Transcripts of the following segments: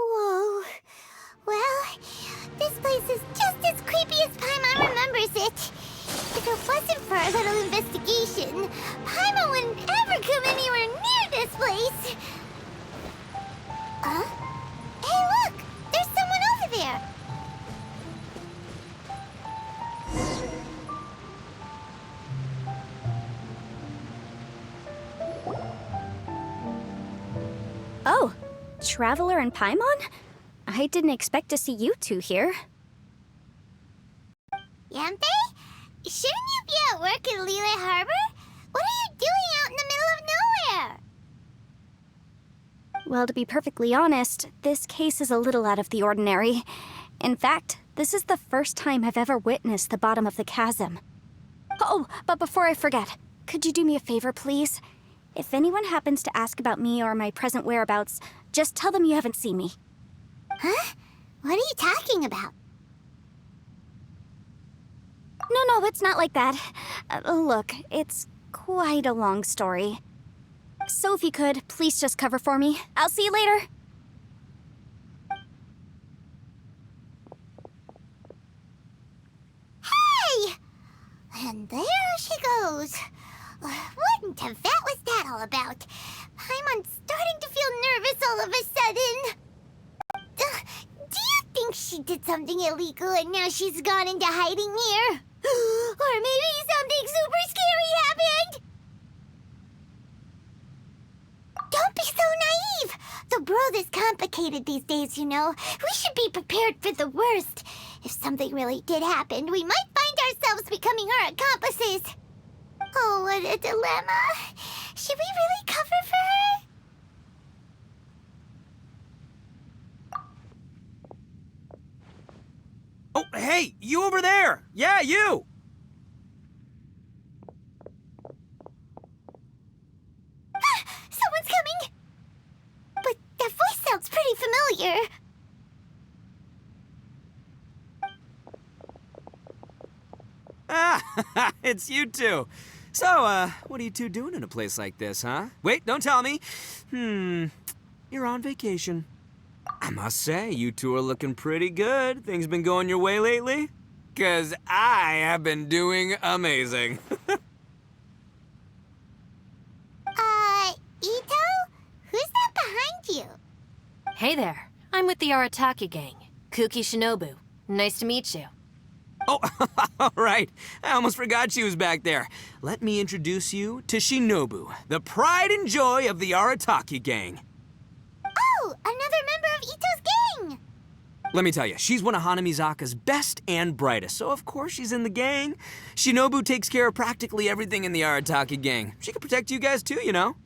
Whoa. Well, this place is just as creepy as Paimon remembers it. If it wasn't for our little investigation, Paimon wouldn't ever come anywhere near this place. Huh? Hey, look! There's someone over there! Oh, Traveler and Paimon? I didn't expect to see you two here. Yampe? Shouldn't you be at work in Liyue Harbor? What are you doing out in the middle of nowhere? Well, to be perfectly honest, this case is a little out of the ordinary. In fact, this is the first time I've ever witnessed the bottom of the chasm. Oh, but before I forget, could you do me a favor, please? If anyone happens to ask about me or my present whereabouts, just tell them you haven't seen me. Huh? What are you talking about? No, it's not like that. Look, it's quite a long story. So if you could, please just cover for me. I'll see you later. Hey! And there she goes. What in Teyvat was that all about? Paimon's starting to feel nervous all of a sudden. Do you think she did something illegal and now she's gone into hiding here? Or maybe something super scary happened? Don't be so naive! The world is complicated these days, you know. We should be prepared for the worst. If something really did happen, we might find ourselves becoming her accomplices. Oh, what a dilemma. Should we really cover for her? Oh, hey, you over there! Yeah, you! Someone's coming! But that voice sounds pretty familiar. Ah, it's you two. So, what are you two doing in a place like this, huh? Wait, don't tell me. You're on vacation. I must say, you two are looking pretty good. Things been going your way lately? 'Cause I have been doing amazing. Ito? Who's that behind you? Hey there, I'm with the Arataki gang. Kuki Shinobu. Nice to meet you. Oh, all right. I almost forgot she was back there. Let me introduce you to Shinobu, the pride and joy of the Arataki gang. Oh, another member of Ito's gang! Let me tell you, she's one of Hanamizaka's best and brightest, so of course she's in the gang. Shinobu takes care of practically everything in the Arataki gang. She can protect you guys too, you know?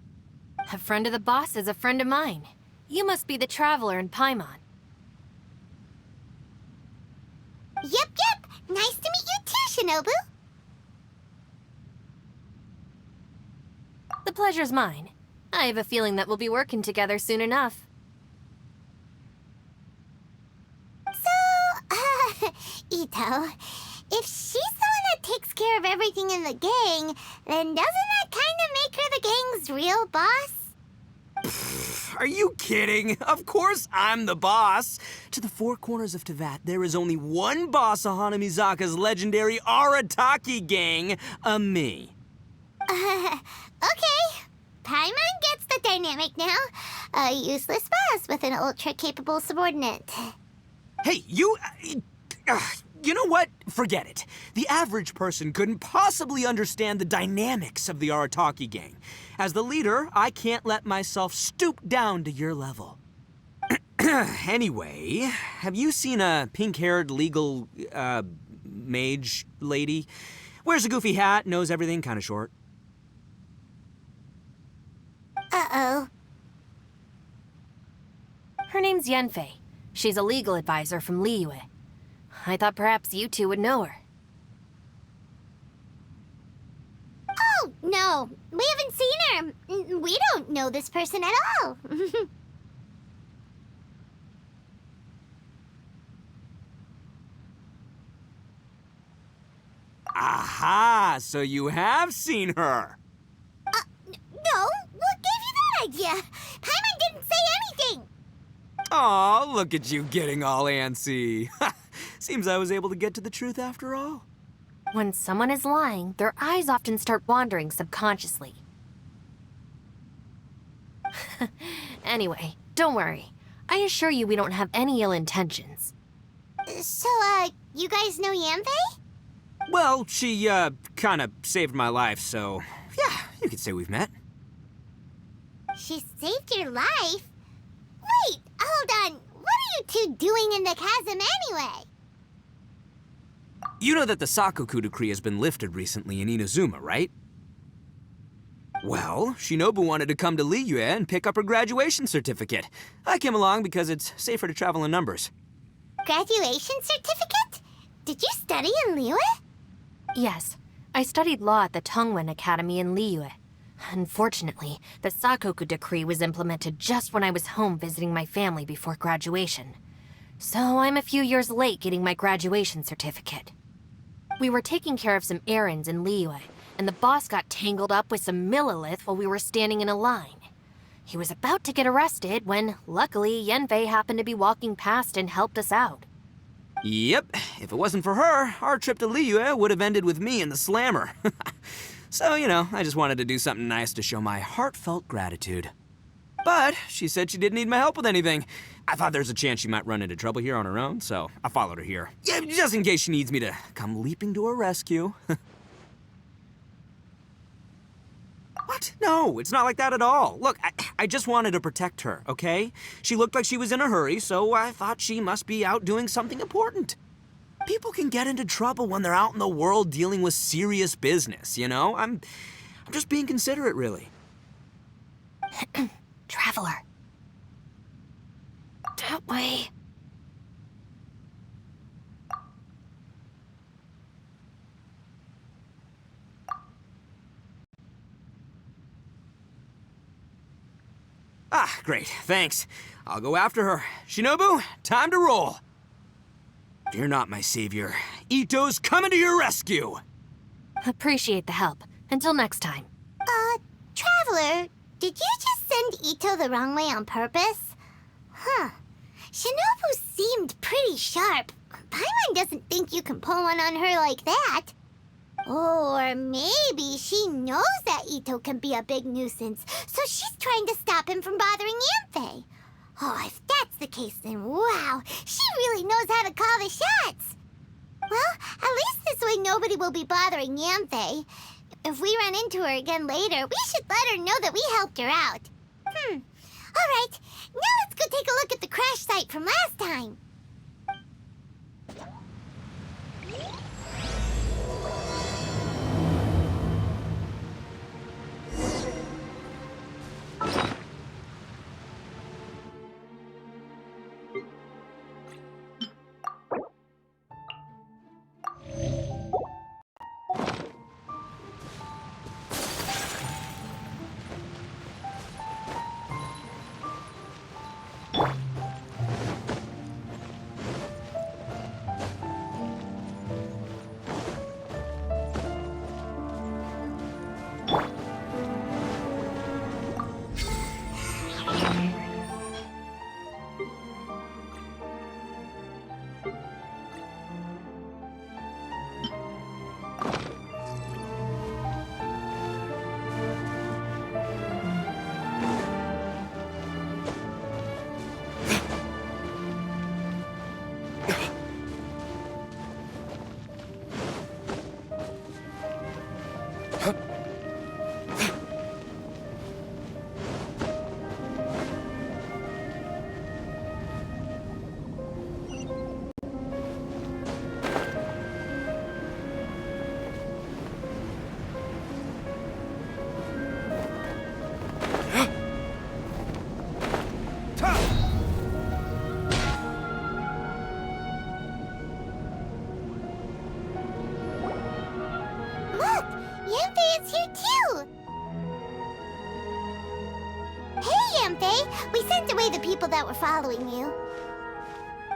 A friend of the boss is a friend of mine. You must be the Traveler in Paimon. Yep. Nice to meet you too, Shinobu. The pleasure's mine. I have a feeling that we'll be working together soon enough. So, Ito, if she's the one that takes care of everything in the gang, then doesn't that kind of make her the gang's real boss? Are you kidding? Of course I'm the boss. To the four corners of Teyvat, there is only one boss of Hanamizaka's legendary Arataki gang, me. Okay. Paimon gets the dynamic now. A useless boss with an ultra-capable subordinate. Hey, you... You know what? Forget it. The average person couldn't possibly understand the dynamics of the Arataki gang. As the leader, I can't let myself stoop down to your level. Anyway, have you seen a pink-haired legal, mage lady? Wears a goofy hat, knows everything, kinda short. Uh-oh. Her name's Yenfei. She's a legal advisor from Liyue. I thought perhaps you two would know her. Oh, no. We haven't seen her. We don't know this person at all. Aha! So you have seen her! No, what gave you that idea? Paimon didn't say anything. Aw, look at you getting all antsy. Seems I was able to get to the truth after all. When someone is lying, their eyes often start wandering subconsciously. Anyway, don't worry. I assure you we don't have any ill intentions. So, you guys know Yanfei? Well, she, kinda saved my life, so yeah, you could say we've met. She saved your life? Wait, hold on. What are you two doing in the chasm anyway? You know that the Sakoku decree has been lifted recently in Inazuma, right? Well, Shinobu wanted to come to Liyue and pick up her graduation certificate. I came along because it's safer to travel in numbers. Graduation certificate? Did you study in Liyue? Yes, I studied law at the Tongwen Academy in Liyue. Unfortunately, the Sakoku decree was implemented just when I was home visiting my family before graduation. So I'm a few years late getting my graduation certificate. We were taking care of some errands in Liyue, and the boss got tangled up with some Millilith while we were standing in a line. He was about to get arrested when, luckily, Yenfei happened to be walking past and helped us out. Yep, if it wasn't for her, our trip to Liyue would have ended with me and the slammer. So, you know, I just wanted to do something nice to show my heartfelt gratitude. But she said she didn't need my help with anything. I thought there's a chance she might run into trouble here on her own, so I followed her here. Yeah, just in case she needs me to come leaping to her rescue. What? No, it's not like that at all. Look, I just wanted to protect her, okay? She looked like she was in a hurry, so I thought she must be out doing something important. People can get into trouble when they're out in the world dealing with serious business, you know? I'm just being considerate, really. Traveler. That way. Ah, great, thanks. I'll go after her. Shinobu, time to roll. Fear not, my savior. Ito's coming to your rescue! Appreciate the help. Until next time. Traveler, did you just send Ito the wrong way on purpose? Huh. Shinobu seemed pretty sharp. Paimon doesn't think you can pull one on her like that. Or maybe she knows that Ito can be a big nuisance, so she's trying to stop him from bothering Yanfei. Oh, if that's the case, then wow, she really knows how to call the shots. Well, at least this way nobody will be bothering Yanfei. If we run into her again later, we should let her know that we helped her out. All right, now let's go take a look at the crash site from last time. Yanfei. We sent away the people that were following you.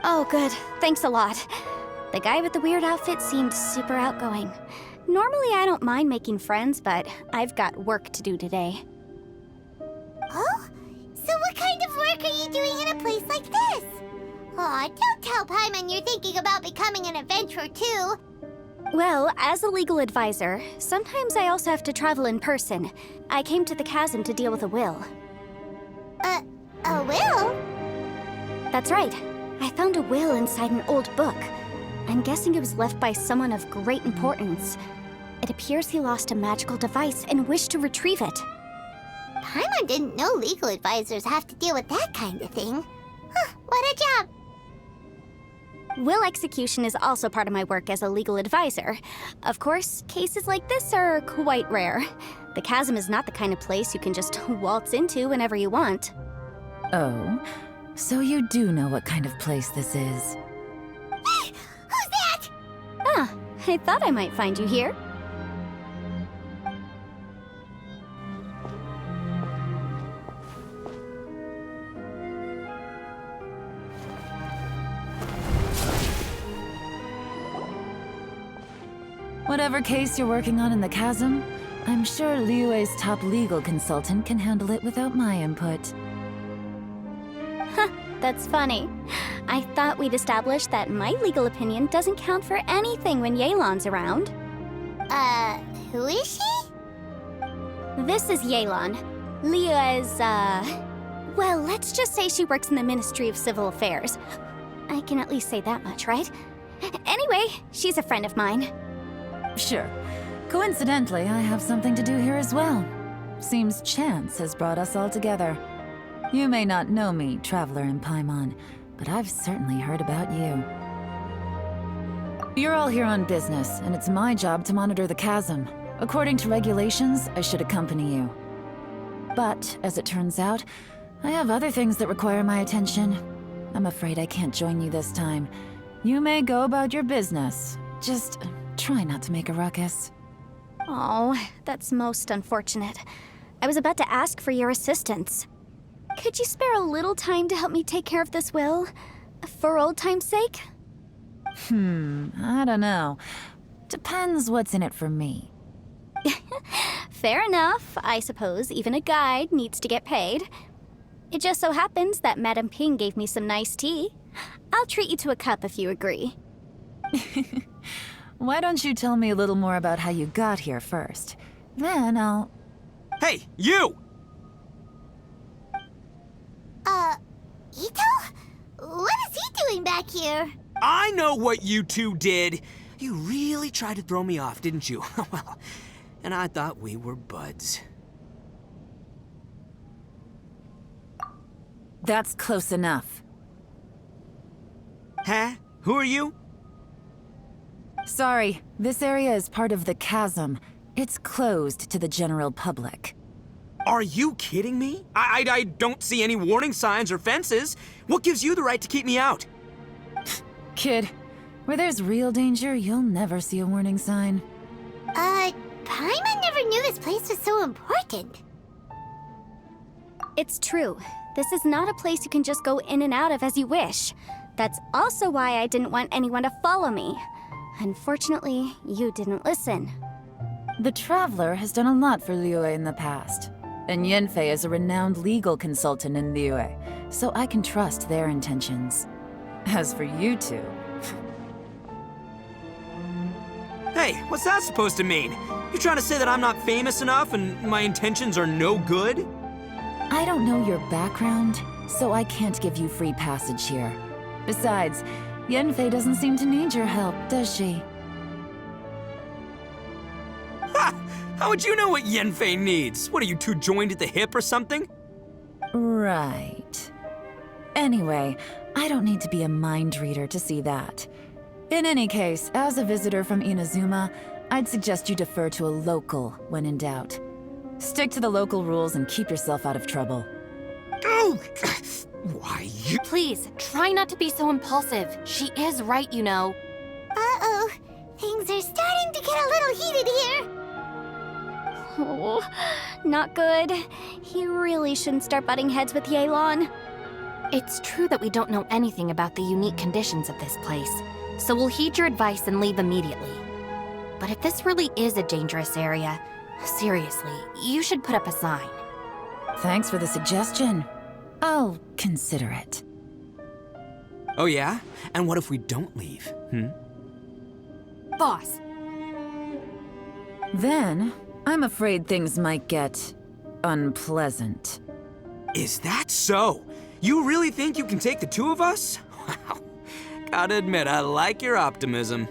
Oh, good. Thanks a lot. The guy with the weird outfit seemed super outgoing. Normally, I don't mind making friends, but I've got work to do today. Oh? So what kind of work are you doing in a place like this? Aw, don't tell Paimon you're thinking about becoming an adventurer too. Well, as a legal advisor, sometimes I also have to travel in person. I came to the chasm to deal with a will. A will? That's right. I found a will inside an old book. I'm guessing it was left by someone of great importance. It appears he lost a magical device and wished to retrieve it. Paimon didn't know legal advisors have to deal with that kind of thing. Huh, what a job. Will execution is also part of my work as a legal advisor. Of course, cases like this are quite rare. The chasm is not the kind of place you can just waltz into whenever you want. Oh, so you do know what kind of place this is. Who's that? Ah, I thought I might find you here. Whatever case you're working on in the chasm, I'm sure Liyue's top legal consultant can handle it without my input. Huh, that's funny. I thought we'd established that my legal opinion doesn't count for anything when Yelan's around. Who is she? This is Yelan. Liyue's, well, let's just say she works in the Ministry of Civil Affairs. I can at least say that much, right? Anyway, she's a friend of mine. Sure. Coincidentally, I have something to do here as well. Seems chance has brought us all together. You may not know me, Traveler in Paimon, but I've certainly heard about you. You're all here on business, and it's my job to monitor the chasm. According to regulations, I should accompany you. But, as it turns out, I have other things that require my attention. I'm afraid I can't join you this time. You may go about your business. Just try not to make a ruckus. Oh, that's most unfortunate. I was about to ask for your assistance. Could you spare a little time to help me take care of this will? For old time's sake? I don't know. Depends what's in it for me. Fair enough. I suppose even a guide needs to get paid. It just so happens that Madame Ping gave me some nice tea. I'll treat you to a cup if you agree. Why don't you tell me a little more about how you got here first? Then I'll... Hey, you! Ito? What is he doing back here? I know what you two did. You really tried to throw me off, didn't you? Well, and I thought we were buds. That's close enough. Huh? Who are you? Sorry, this area is part of the chasm. It's closed to the general public. Are you kidding me? I don't see any warning signs or fences. What gives you the right to keep me out? Kid, where there's real danger, you'll never see a warning sign. Paimon never knew this place was so important. It's true. This is not a place you can just go in and out of as you wish. That's also why I didn't want anyone to follow me. Unfortunately, you didn't listen. The Traveler has done a lot for Liyue in the past. And Yanfei is a renowned legal consultant in Liyue, so I can trust their intentions. As for you two... Hey, what's that supposed to mean? You trying to say that I'm not famous enough and my intentions are no good? I don't know your background, so I can't give you free passage here. Besides, Yanfei doesn't seem to need your help, does she? Ha! How would you know what Yanfei needs? What, are you two joined at the hip or something? Right. Anyway, I don't need to be a mind reader to see that. In any case, as a visitor from Inazuma, I'd suggest you defer to a local when in doubt. Stick to the local rules and keep yourself out of trouble. Oh! Why, you... Please, try not to be so impulsive. She is right, you know. Uh-oh. Things are starting to get a little heated here. Oh, not good. He really shouldn't start butting heads with Yelan. It's true that we don't know anything about the unique conditions of this place, so we'll heed your advice and leave immediately. But if this really is a dangerous area, seriously, you should put up a sign. Thanks for the suggestion. I'll consider it. Oh yeah? And what if we don't leave? Boss, Then, I'm afraid things might get unpleasant. Is that so? You really think you can take the two of us? Wow. Gotta admit, I like your optimism.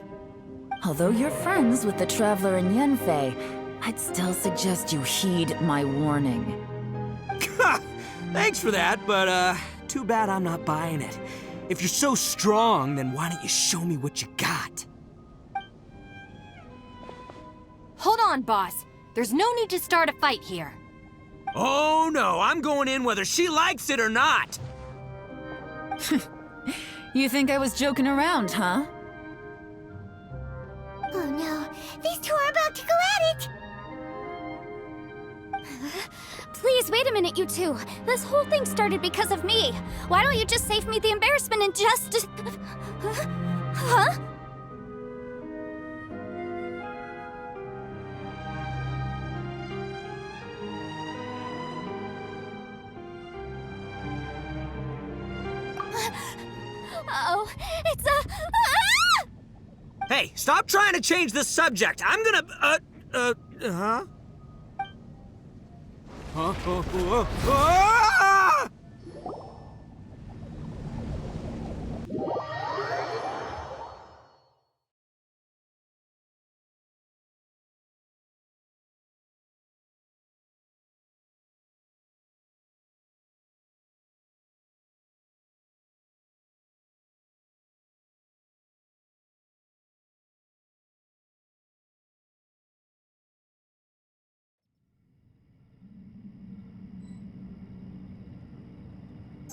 Although you're friends with the Traveler and Yenfei, I'd still suggest you heed my warning. Thanks for that, but too bad I'm not buying it. If you're so strong, then why don't you show me what you got? hold on, boss. There's no need to start a fight here. Oh no, I'm going in whether she likes it or not. You think I was joking around, huh? Oh no, these two are about to go at it! Please, wait a minute, you two. This whole thing started because of me. Why don't you just save me the embarrassment and just... Huh? Uh-oh, it's a... Ah! Hey, stop trying to change the subject. I'm gonna, huh? Ah!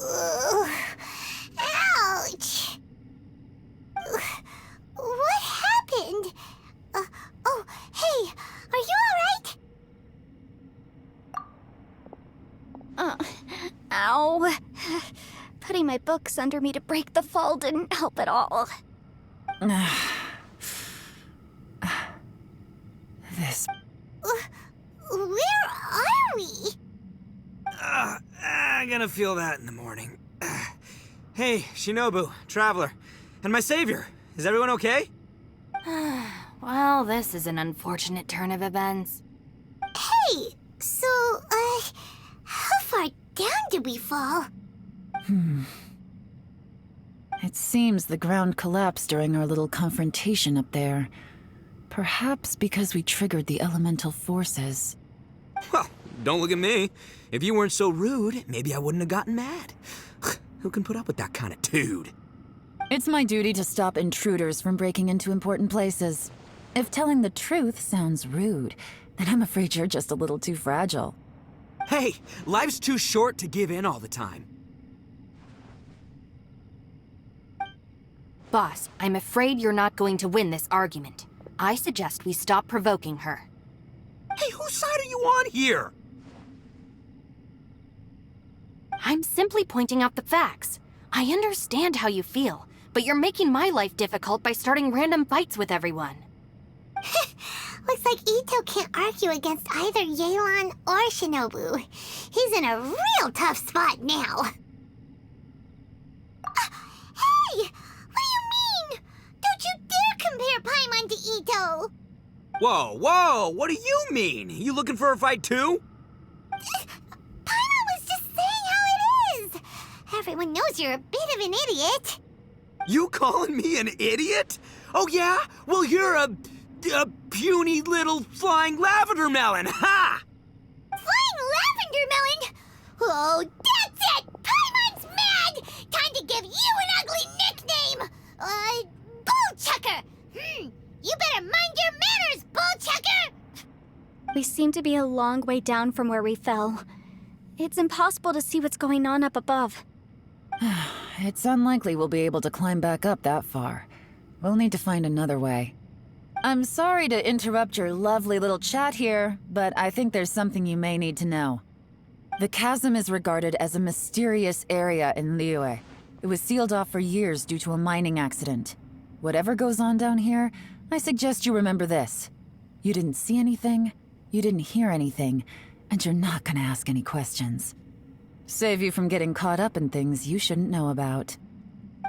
Ugh. Ouch! What happened? Oh, hey, are you alright? Ow. Putting my books under me to break the fall didn't help at all. This... Where are we? I'm gonna feel that in the morning. Hey, Shinobu, Traveler, and my savior. Is everyone okay? Well, this is an unfortunate turn of events. Hey, so, how far down did we fall? It seems the ground collapsed during our little confrontation up there. Perhaps because we triggered the elemental forces. Well, don't look at me. If you weren't so rude, maybe I wouldn't have gotten mad. Who can put up with that kind of dude? It's my duty to stop intruders from breaking into important places. If telling the truth sounds rude, then I'm afraid you're just a little too fragile. Hey, life's too short to give in all the time. Boss, I'm afraid you're not going to win this argument. I suggest we stop provoking her. Hey, whose side are you on here? I'm simply pointing out the facts. I understand how you feel, but you're making my life difficult by starting random fights with everyone. Looks like Ito can't argue against either Yelan or Shinobu. He's in a real tough spot now. Hey! What do you mean? Don't you dare compare Paimon to Ito! Whoa, what do you mean? You looking for a fight too? Paimon was just saying how it is! Everyone knows you're a bit of an idiot. You calling me an idiot? Oh yeah? Well, you're a puny little flying lavender melon, ha! Flying lavender melon? Oh, that's it! Paimon's mad! Time to give you an ugly nickname! Bullchucker! You better mind your manners, Bullchucker! We seem to be a long way down from where we fell. It's impossible to see what's going on up above. It's unlikely we'll be able to climb back up that far. We'll need to find another way. I'm sorry to interrupt your lovely little chat here, but I think there's something you may need to know. The chasm is regarded as a mysterious area in Liyue. It was sealed off for years due to a mining accident. Whatever goes on down here, I suggest you remember this. You didn't see anything, you didn't hear anything, and you're not gonna ask any questions. Save you from getting caught up in things you shouldn't know about.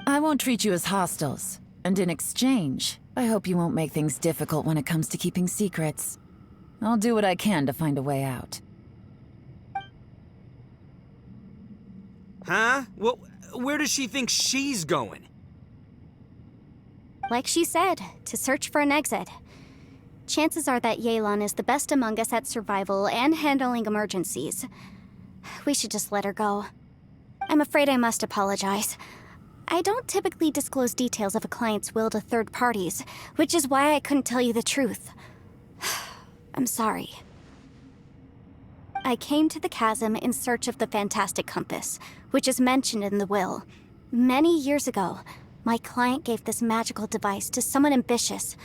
I won't treat you as hostiles, and in exchange, I hope you won't make things difficult when it comes to keeping secrets. I'll do what I can to find a way out. Huh? Well, where does she think she's going? Like she said, to search for an exit. Chances are that Yelan is the best among us at survival and handling emergencies. We should just let her go. I'm afraid I must apologize. I don't typically disclose details of a client's will to third parties, which is why I couldn't tell you the truth. I'm sorry. I came to the chasm in search of the fantastic compass, which is mentioned in the will. Many years ago, my client gave this magical device to someone ambitious,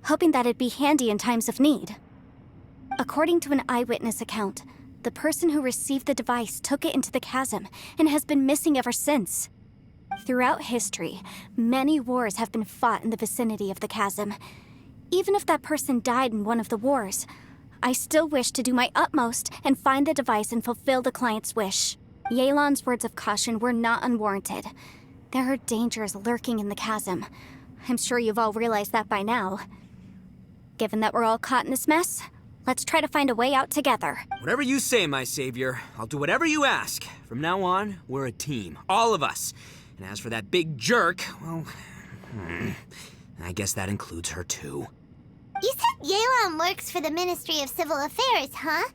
hoping that it'd be handy in times of need. According to an eyewitness account, the person who received the device took it into the chasm and has been missing ever since. Throughout history, many wars have been fought in the vicinity of the chasm. Even if that person died in one of the wars, I still wish to do my utmost and find the device and fulfill the client's wish. Yelan's words of caution were not unwarranted. There are dangers lurking in the chasm. I'm sure you've all realized that by now. Given that we're all caught in this mess, let's try to find a way out together. Whatever you say, my savior. I'll do whatever you ask. From now on, we're a team. All of us. And as for that big jerk, well, I guess that includes her too. You said Yelan works for the Ministry of Civil Affairs, huh?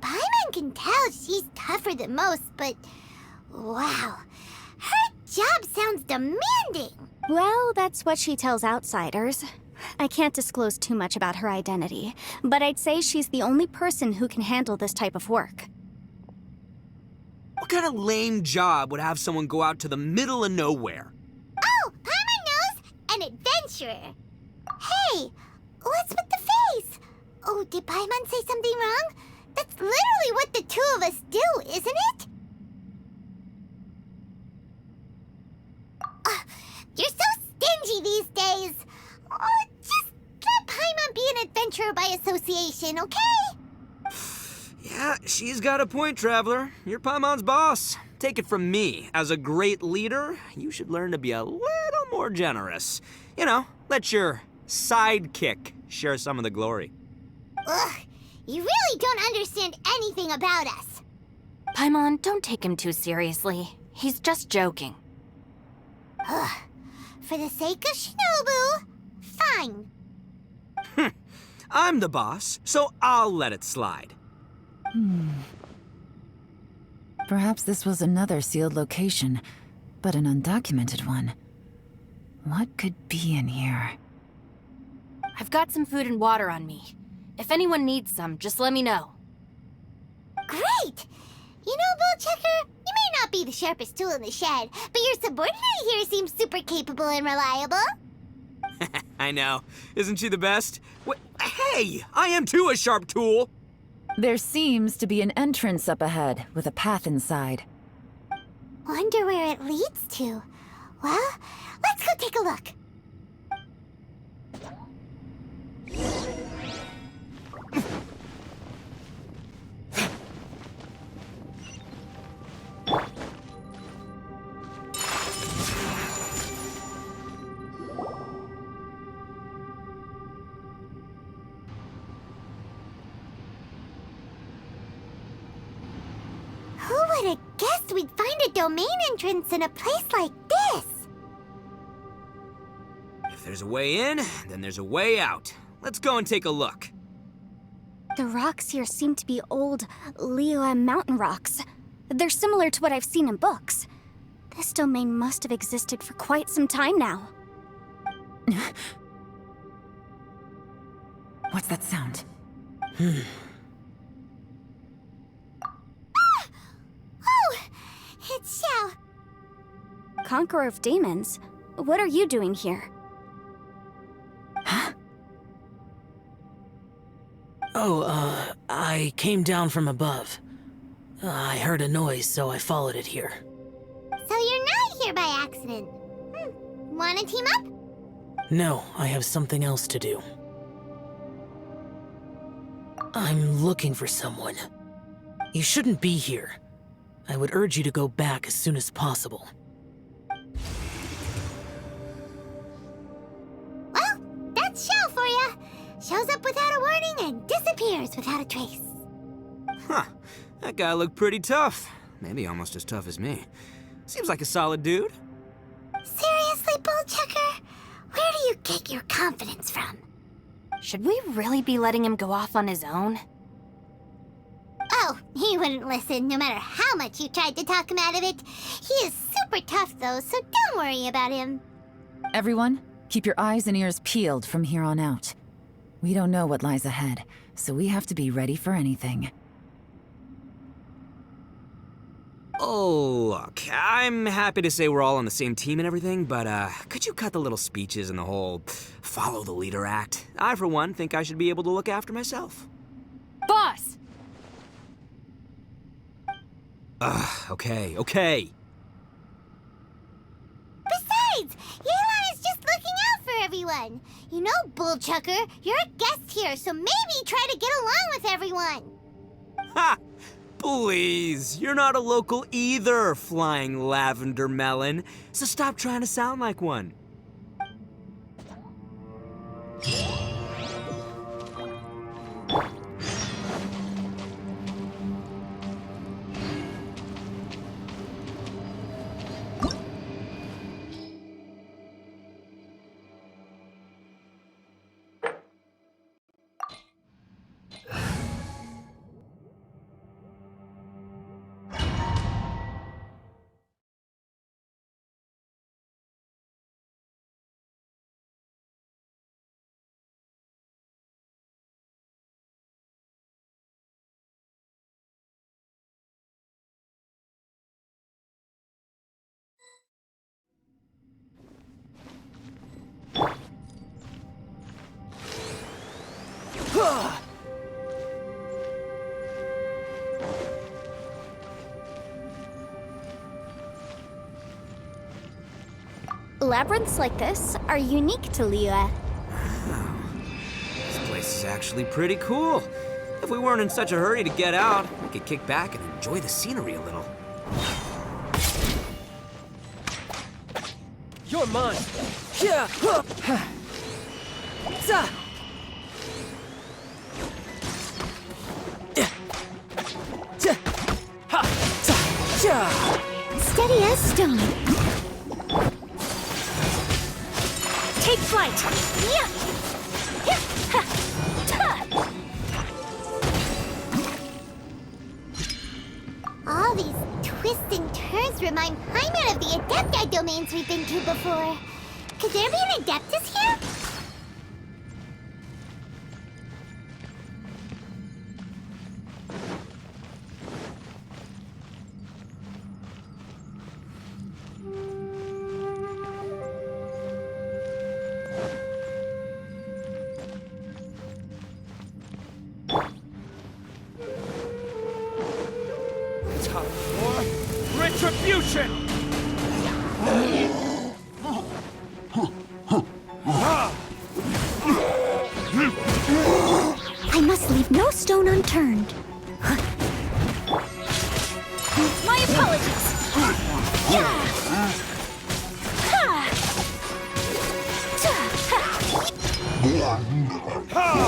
Paimon can tell she's tougher than most, but wow. Her job sounds demanding. Well, that's what she tells outsiders. I can't disclose too much about her identity, but I'd say she's the only person who can handle this type of work. What kind of lame job would have someone go out to the middle of nowhere? Oh, Paimon knows! An adventurer. Hey, what's with the face? Oh, did Paimon say something wrong? That's literally what the two of us do, isn't it? You're so stingy these days. Oh, just let Paimon be an adventurer by association, okay? Yeah, she's got a point, Traveler. You're Paimon's boss. Take it from me. As a great leader, you should learn to be a little more generous. You know, let your sidekick share some of the glory. Ugh, you really don't understand anything about us. Paimon, don't take him too seriously. He's just joking. Ugh, for the sake of Shinobu, fine. I'm the boss, so I'll let it slide. Perhaps this was another sealed location, but an undocumented one. What could be in here? I've got some food and water on me. If anyone needs some, just let me know. Great! You know, Bullchecker, you may not be the sharpest tool in the shed, but your subordinate here seems super capable and reliable. I know. Isn't she the best? Hey, I am too a sharp tool. There seems to be an entrance up ahead, with a path inside. Wonder where it leads to. Well, let's go take a look. Who would have guessed we'd find a domain entrance in a place like this? If there's a way in, then there's a way out. Let's go and take a look. The rocks here seem to be old Liyue mountain rocks. They're similar to what I've seen in books. This domain must have existed for quite some time now. What's that sound? Oh, it's Xiao. Conqueror of Demons? What are you doing here? Huh? I came down from above. I heard a noise, so I followed it here. So you're not here by accident. Wanna team up? No, I have something else to do. I'm looking for someone. You shouldn't be here. I would urge you to go back as soon as possible. Well, that's Shell for ya. Shows up without a warning and disappears without a trace. Huh. That guy looked pretty tough. Maybe almost as tough as me. Seems like a solid dude. Seriously, Bullchucker? Where do you get your confidence from? Should we really be letting him go off on his own? Oh, he wouldn't listen no matter how much you tried to talk him out of it. He is super tough though, so don't worry about him. Everyone, keep your eyes and ears peeled from here on out. We don't know what lies ahead, so we have to be ready for anything. Oh, look, I'm happy to say we're all on the same team and everything, but could you cut the little speeches and the whole follow the leader act? I, for one, think I should be able to look after myself. Boss! Okay. Besides, Yelan is just looking out for everyone. You know, Bullchucker, you're a guest here, so maybe try to get along with everyone. Ha! Please, you're not a local either, flying lavender melon, so stop trying to sound like one. Labyrinths like this are unique to Liyue. This place is actually pretty cool. If we weren't in such a hurry to get out, we could kick back and enjoy the scenery a little. You're mine. Yeah. Za. Ha. Za. Ja. Steady as stone. Take flight. Yeah. Yeah. Ha. Ta. All these twists and turns remind Paimon of the Adepti domains we've been to before. Could there be an Adeptus here? Time for retribution. I must leave no stone unturned. My apologies. Yeah. Ha. Ta. Ha.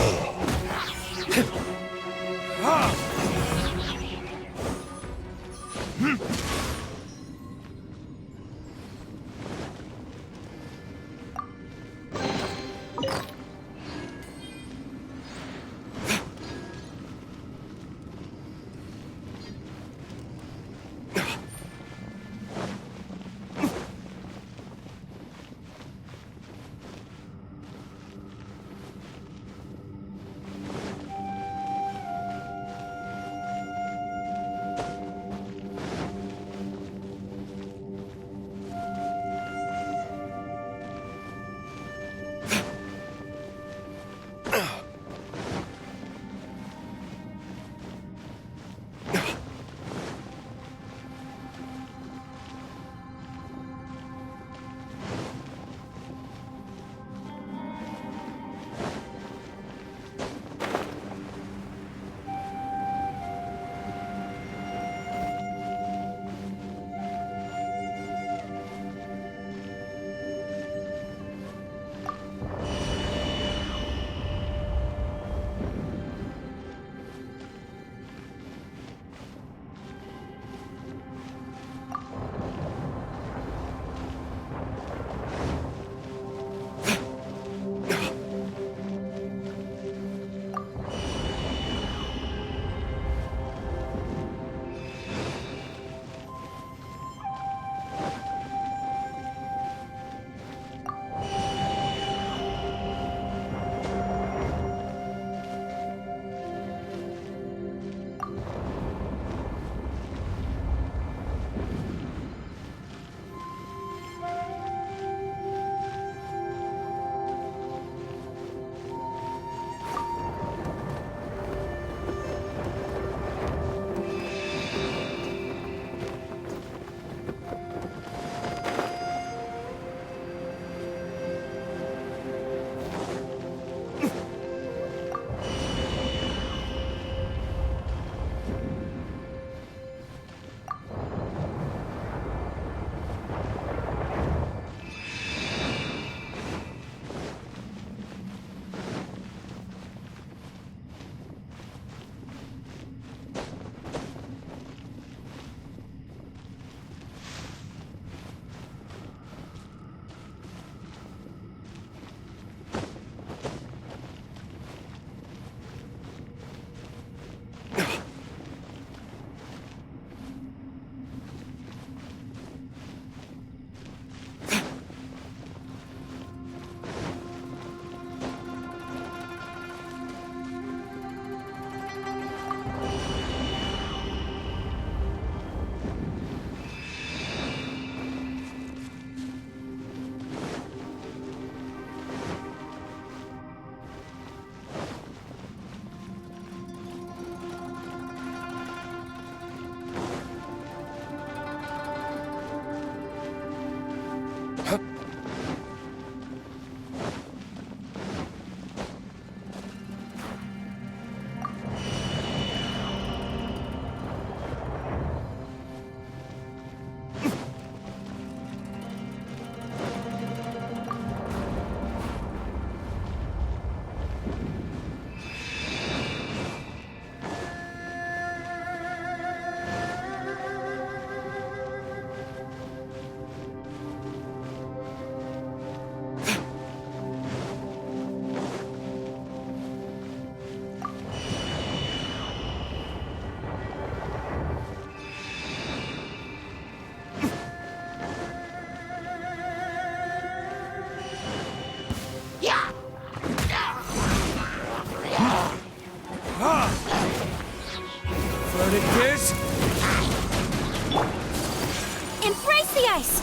ice!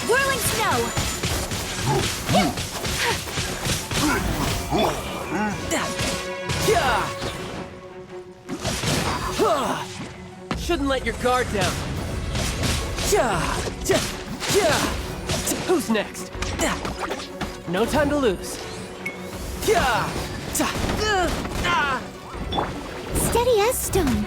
Whirling snow! Shouldn't let your guard down. Who's next? No time to lose. Steady as stone.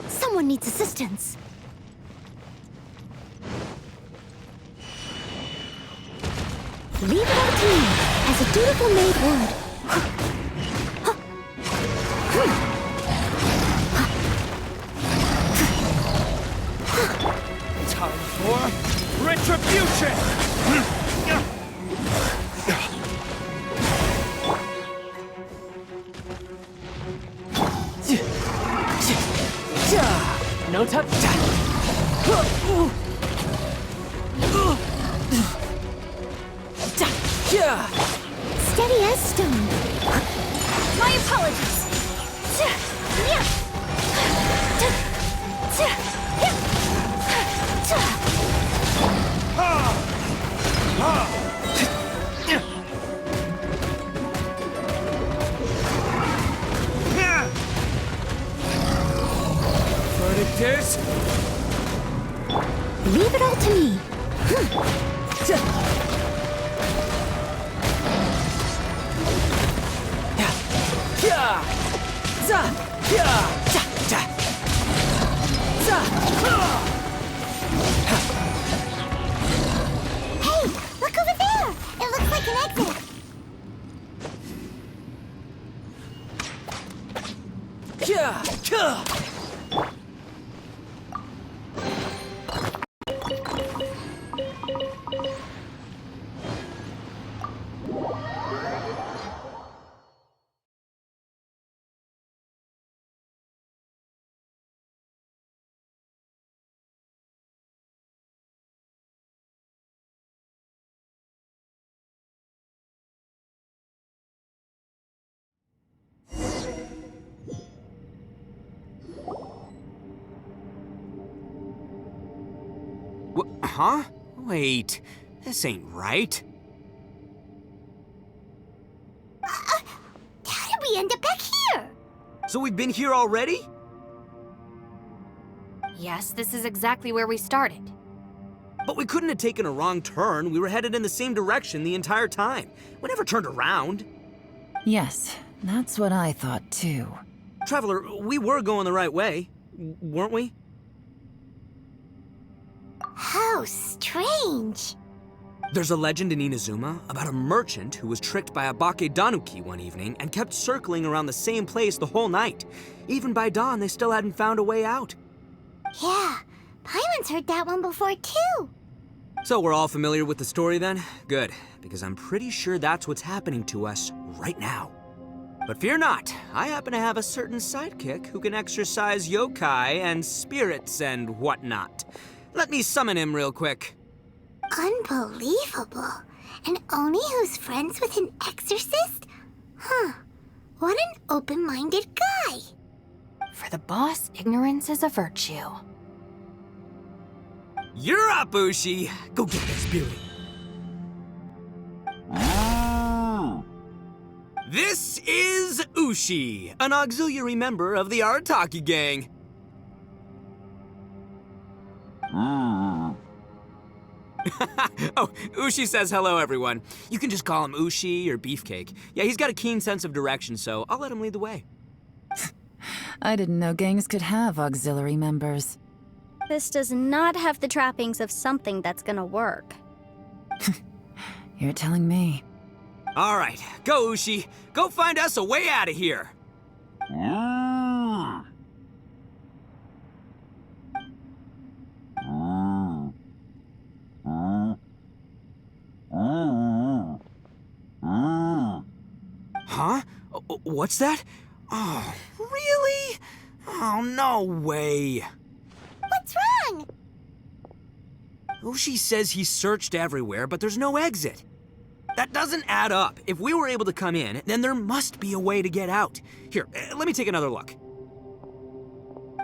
Someone needs assistance. Leave it up to me, as a dutiful maid would. Time for retribution! No time. Steady as stone. My apologies! Verdict is Leave it all to me. Hey, look over there! It looks like an exit. Huh? Wait, this ain't right. How did we end up back here? So we've been here already? Yes, this is exactly where we started. But we couldn't have taken a wrong turn. We were headed in the same direction the entire time. We never turned around. Yes, that's what I thought too. Traveler, we were going the right way, weren't we? How strange. There's a legend in Inazuma about a merchant who was tricked by a Bakedanuki one evening and kept circling around the same place the whole night. Even by dawn, they still hadn't found a way out. Yeah, Paimon's heard that one before too. So we're all familiar with the story then? Good, because I'm pretty sure that's what's happening to us right now. But fear not, I happen to have a certain sidekick who can exercise yokai and spirits and whatnot. Let me summon him real quick. Unbelievable. And Oni who's friends with an exorcist? Huh. What an open-minded guy. For the boss, ignorance is a virtue. You're up, Ushi. Go get that spirit. This is Ushi, an auxiliary member of the Arataki gang. Oh, Ushi says hello, everyone. You can just call him Ushi or Beefcake. Yeah, he's got a keen sense of direction, so I'll let him lead the way. I didn't know gangs could have auxiliary members. This does not have the trappings of something that's gonna work. You're telling me. All right, go, Ushi. Go find us a way out of here. Huh? Huh? What's that? Oh, really? Oh, no way. What's wrong? Ushi says he searched everywhere, but there's no exit. That doesn't add up. If we were able to come in, then there must be a way to get out. Here, let me take another look.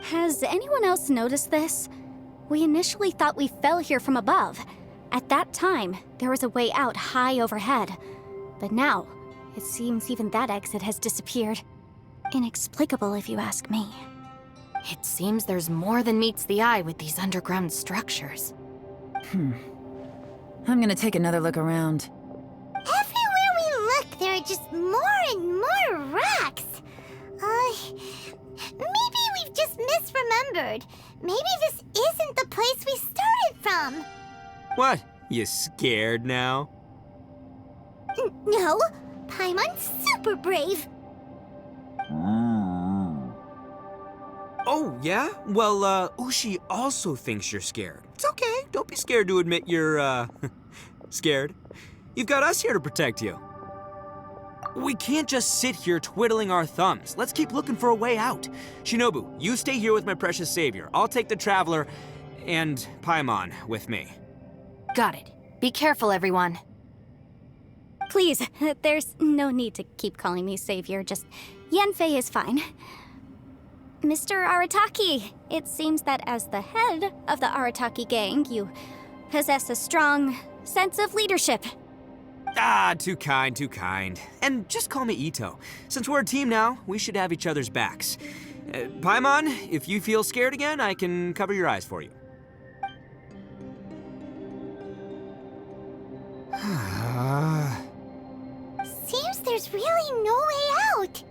Has anyone else noticed this? We initially thought we fell here from above. At that time, there was a way out high overhead. But now, it seems even that exit has disappeared. Inexplicable, if you ask me. It seems there's more than meets the eye with these underground structures. I'm gonna take another look around. Everywhere we look, there are just more and more rocks. Maybe we've just misremembered. Maybe this isn't the place we started from. What? You scared now? No, Paimon's super brave. Oh, yeah? Well, Ushi also thinks you're scared. It's okay. Don't be scared to admit you're, scared. You've got us here to protect you. We can't just sit here twiddling our thumbs. Let's keep looking for a way out. Shinobu, you stay here with my precious savior. I'll take the Traveler and Paimon with me. Got it. Be careful, everyone. Please, there's no need to keep calling me savior, just Yanfei is fine. Mr. Arataki, it seems that as the head of the Arataki gang, you possess a strong sense of leadership. Ah, too kind, too kind. And just call me Ito. Since we're a team now, we should have each other's backs. Paimon, if you feel scared again, I can cover your eyes for you. Seems there's really no way out.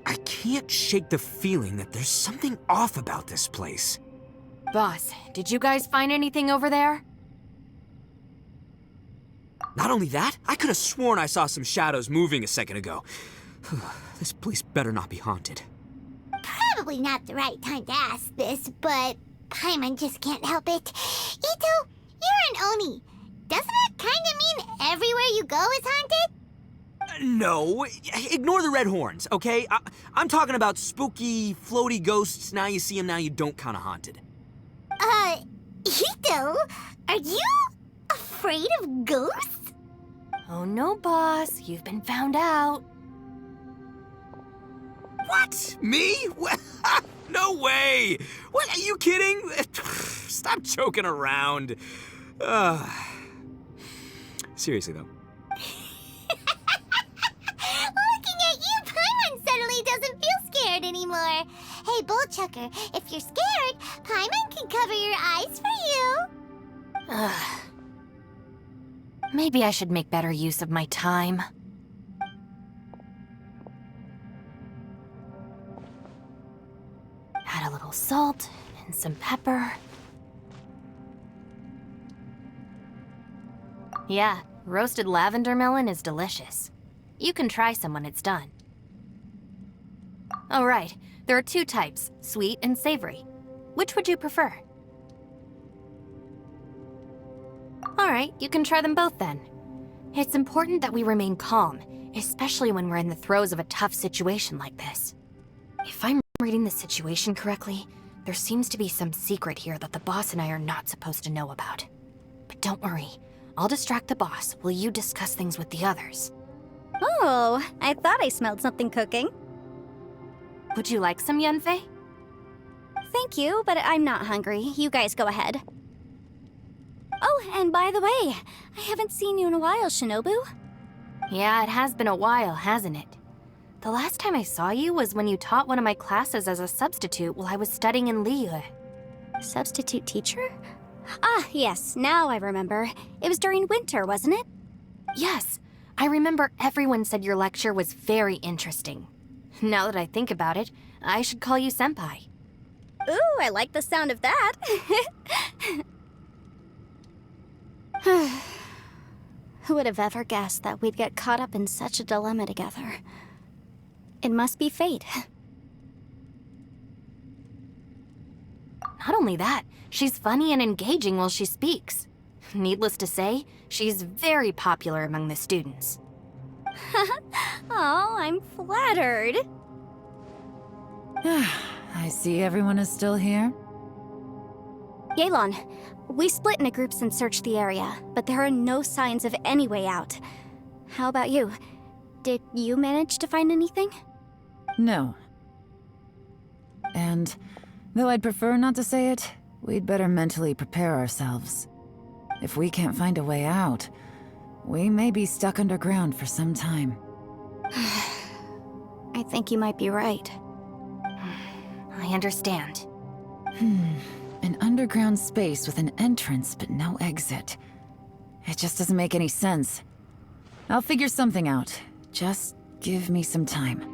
I can't shake the feeling that there's something off about this place. Boss, did you guys find anything over there? Not only that, I could have sworn I saw some shadows moving a second ago. This place better not be haunted. Probably not the right time to ask this, but Paimon just can't help it. Ito, you're an Oni. Doesn't it kind of mean everywhere you go is haunted? No, ignore the red horns, okay? I'm talking about spooky, floaty ghosts. Now you see them, now you don't kind of haunted. Ito, are you afraid of ghosts? Oh no, boss. You've been found out. What? Me? No way! What, are you kidding? Stop joking around. Seriously, though. Looking at you, Paimon suddenly doesn't feel scared anymore. Hey, Bullchucker, if you're scared, Paimon can cover your eyes for you. Maybe I should make better use of my time. Add a little salt and some pepper. Yeah, roasted lavender melon is delicious. You can try some when it's done. Oh, right. There are two types, sweet and savory. Which would you prefer? All right, you can try them both then. It's important that we remain calm, especially when we're in the throes of a tough situation like this. If I'm reading the situation correctly, there seems to be some secret here that the boss and I are not supposed to know about. But don't worry, I'll distract the boss while you discuss things with the others. Oh, I thought I smelled something cooking. Would you like some, Yanfei? Thank you, but I'm not hungry. You guys go ahead. Oh, and by the way, I haven't seen you in a while, Shinobu. Yeah, it has been a while, hasn't it? The last time I saw you was when you taught one of my classes as a substitute while I was studying in Liyue. Substitute teacher? Ah, yes, now I remember. It was during winter, wasn't it? Yes, I remember everyone said your lecture was very interesting. Now that I think about it, I should call you Senpai. Ooh, I like the sound of that. Who would have ever guessed that we'd get caught up in such a dilemma together? It must be fate. Not only that, she's funny and engaging while she speaks. Needless to say, she's very popular among the students. Oh, I'm flattered. I see everyone is still here. Yelan, we split into groups and searched the area, but there are no signs of any way out. How about you? Did you manage to find anything? No. And, though I'd prefer not to say it, we'd better mentally prepare ourselves. If we can't find a way out, we may be stuck underground for some time. I think you might be right. I understand. An underground space with an entrance but no exit. It just doesn't make any sense. I'll figure something out. Just give me some time.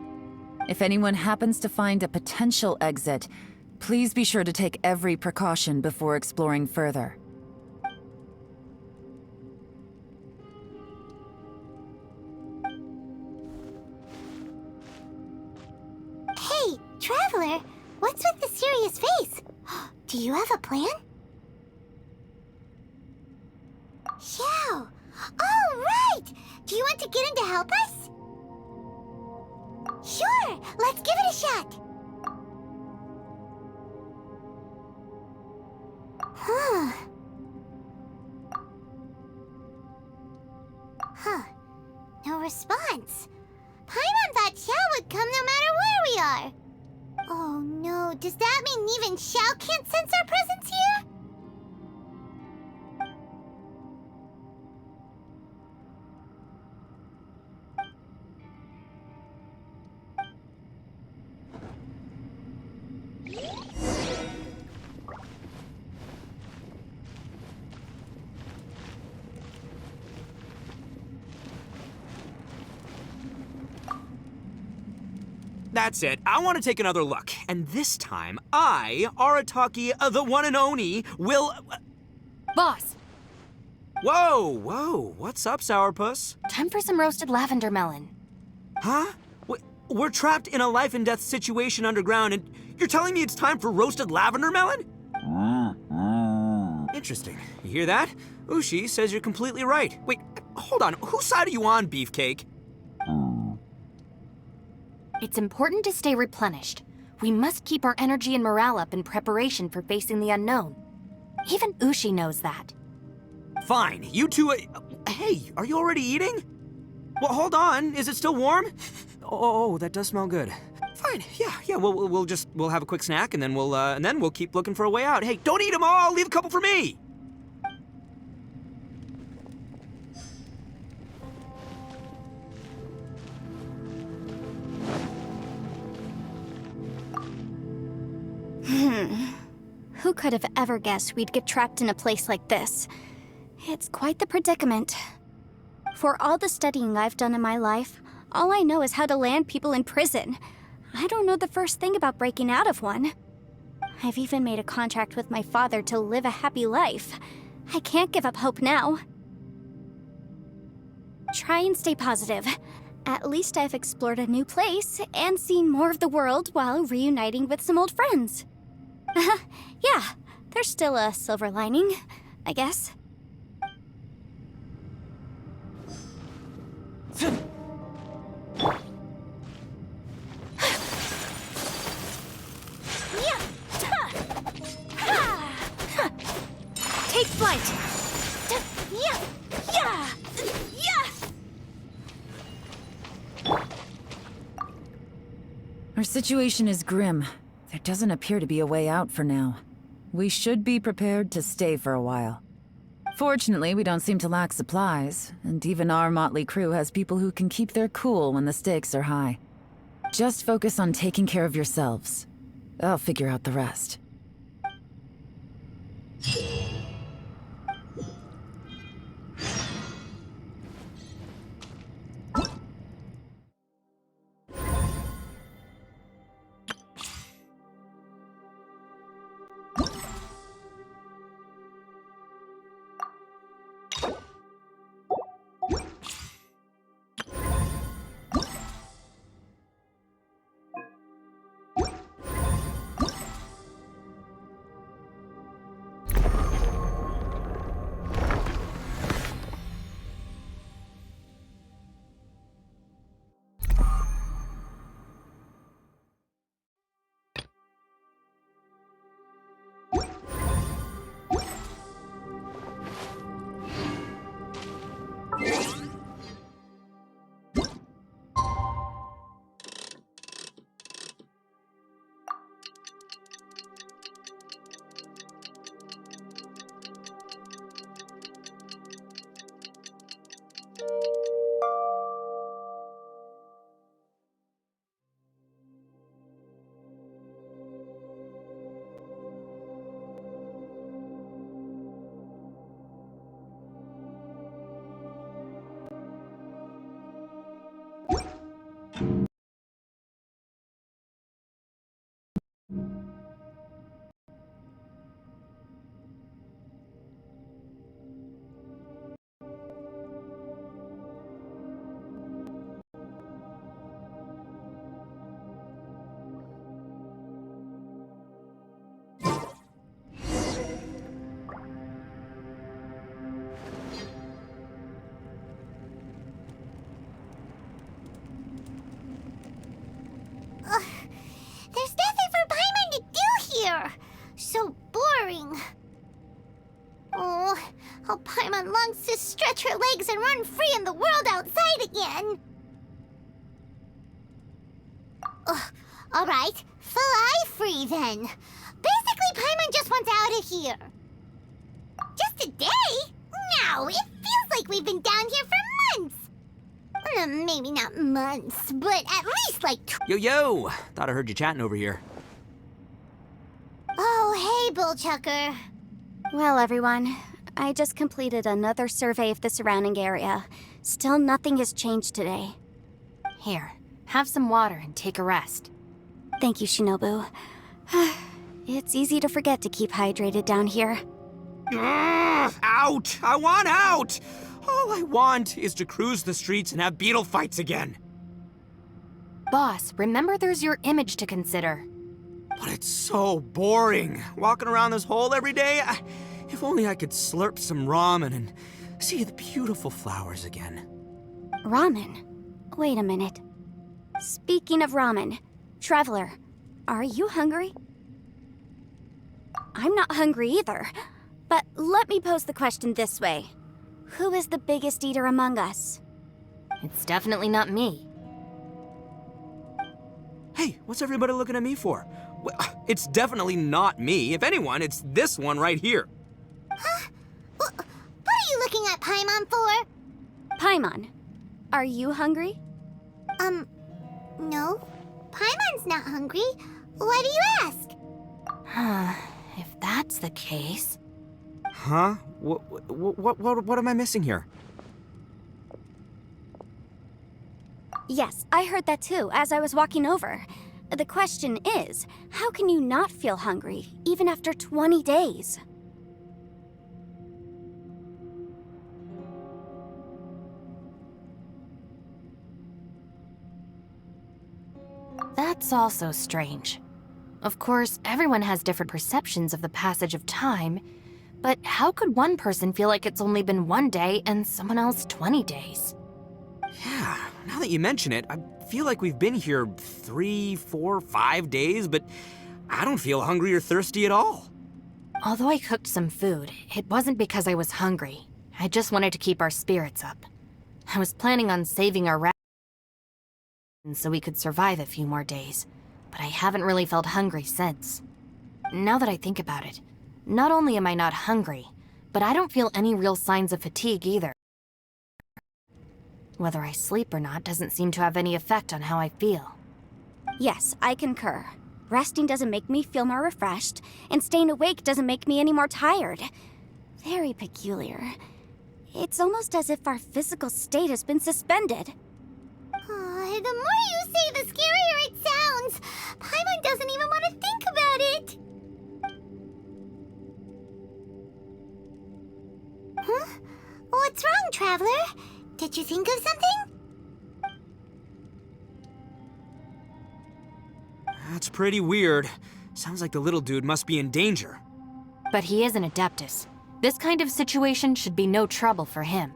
If anyone happens to find a potential exit, please be sure to take every precaution before exploring further. Hey, Traveler, what's with the serious face? Do you have a plan? Xiao! Oh, right! Do you want to get in to help us? Sure, let's give it a shot. Huh. No response. Paimon thought Xiao would come no matter where we are. Oh no, does that mean even Xiao can't sense our presence here? That's it. I want to take another look. And this time, I, Arataki, the one and only, will... Boss, Whoa. What's up, Sourpuss? time for some roasted lavender melon. Huh? We're trapped in a life and death situation underground, and you're telling me it's time for roasted lavender melon? Interesting. You hear that? Ushi says you're completely right. Wait, hold on. Whose side are you on, Beefcake? It's important to stay replenished. We must keep our energy and morale up in preparation for facing the unknown. Even Ushi knows that. Fine. You two... hey, are you already eating? Well, hold on. Is it still warm? Oh, that does smell good. Fine. Yeah. We'll have a quick snack, and then we'll keep looking for a way out. Hey, don't eat them all. Leave a couple for me. Who could have ever guessed we'd get trapped in a place like this? It's quite the predicament. For all the studying I've done in my life, all I know is how to land people in prison. I don't know the first thing about breaking out of one. I've even made a contract with my father to live a happy life. I can't give up hope now. Try and stay positive. At least I've explored a new place and seen more of the world while reuniting with some old friends. Yeah, there's still a silver lining, I guess. Take flight! Our situation is grim. There doesn't appear to be a way out for now. We should be prepared to stay for a while. Fortunately, we don't seem to lack supplies, and even our motley crew has people who can keep their cool when the stakes are high. Just focus on taking care of yourselves. I'll figure out the rest. There's nothing for Paimon to do here. So boring. Oh, how Paimon longs to stretch her legs and run free in the world outside again. All right, fly free then. Basically, Paimon just wants out of here. Just a day? No, it feels like we've been down here for months. Maybe not months, but at least like Yo! Thought I heard you chatting over here. Oh, hey, Bullchucker. Well, everyone, I just completed another survey of the surrounding area. Still nothing has changed today. Here, have some water and take a rest. Thank you, Shinobu. It's easy to forget to keep hydrated down here. Out! I want out! All I want is to cruise the streets and have beetle fights again. Boss, remember there's your image to consider. But it's so boring, walking around this hole every day. If only I could slurp some ramen and see the beautiful flowers again. Ramen? Wait a minute. Speaking of ramen, Traveler, are you hungry? I'm not hungry either. But let me pose the question this way. Who is the biggest eater among us? It's definitely not me. Hey, what's everybody looking at me for? Well, it's definitely not me. If anyone, it's this one right here. Huh? What are you looking at Paimon for? Paimon, are you hungry? No. Paimon's not hungry. Why do you ask? If that's the case... Huh? What am I missing here? Yes, I heard that too, as I was walking over. The question is, how can you not feel hungry, even after 20 days? That's also strange. Of course, everyone has different perceptions of the passage of time, but how could one person feel like it's only been 1 day and someone else 20 days? Yeah, now that you mention it, I feel like we've been here 3, 4, 5 days, but I don't feel hungry or thirsty at all. Although I cooked some food, it wasn't because I was hungry. I just wanted to keep our spirits up. I was planning on saving our rations so we could survive a few more days, but I haven't really felt hungry since. Now that I think about it, not only am I not hungry, but I don't feel any real signs of fatigue either. Whether I sleep or not doesn't seem to have any effect on how I feel. Yes, I concur. Resting doesn't make me feel more refreshed, and staying awake doesn't make me any more tired. Very peculiar. It's almost as if our physical state has been suspended. The more you say, the scarier it sounds. Paimon doesn't even want to think about it. Huh? What's wrong, Traveler? Did you think of something? That's pretty weird. Sounds like the little dude must be in danger. But he is an Adeptus. This kind of situation should be no trouble for him.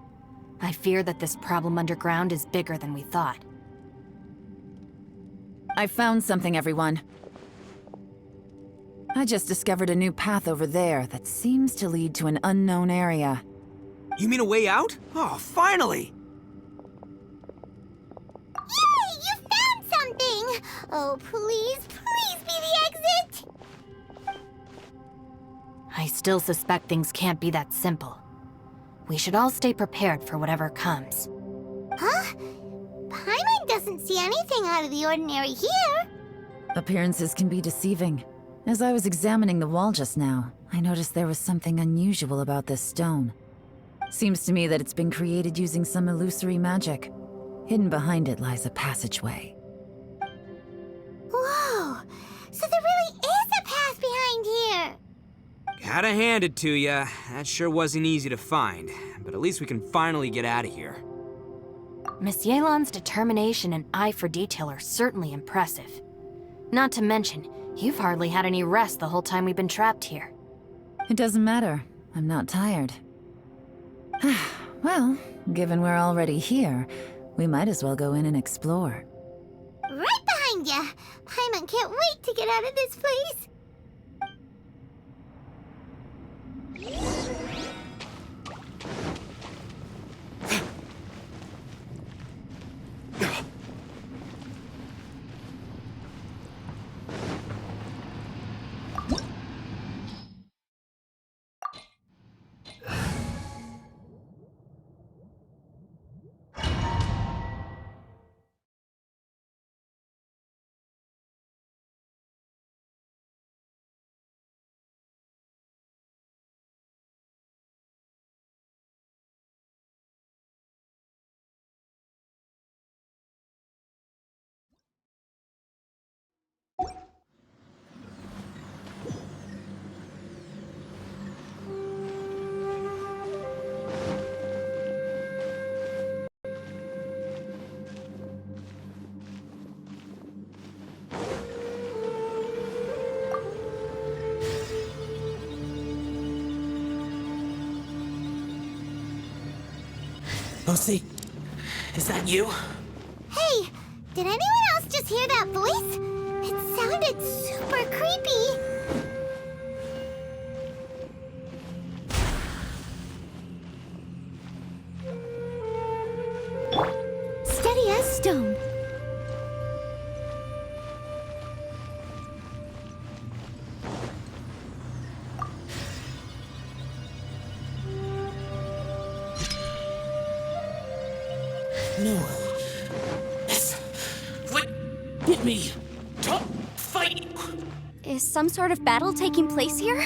I fear that this problem underground is bigger than we thought. I found something, everyone. I just discovered a new path over there that seems to lead to an unknown area. You mean a way out? Oh, finally! Yay! You found something! Oh, please be the exit! I still suspect things can't be that simple. We should all stay prepared for whatever comes. Huh? Paimon doesn't see anything out of the ordinary here. Appearances can be deceiving. As I was examining the wall just now, I noticed there was something unusual about this stone. Seems to me that it's been created using some illusory magic. Hidden behind it lies a passageway. Whoa! So there really is a path behind here! Gotta hand it to ya. That sure wasn't easy to find. But at least we can finally get out of here. Miss Yelan's determination and eye for detail are certainly impressive. Not to mention, you've hardly had any rest the whole time we've been trapped here. It doesn't matter. I'm not tired. Well, given we're already here, we might as well go in and explore. Right behind ya! Paimon can't wait to get out of this place! Lucy, is that you? Hey! Did anyone else just hear that voice? It sounded super creepy! Steady as stone. No. Yes. What? Get me. Don't fight. Is some sort of battle taking place here?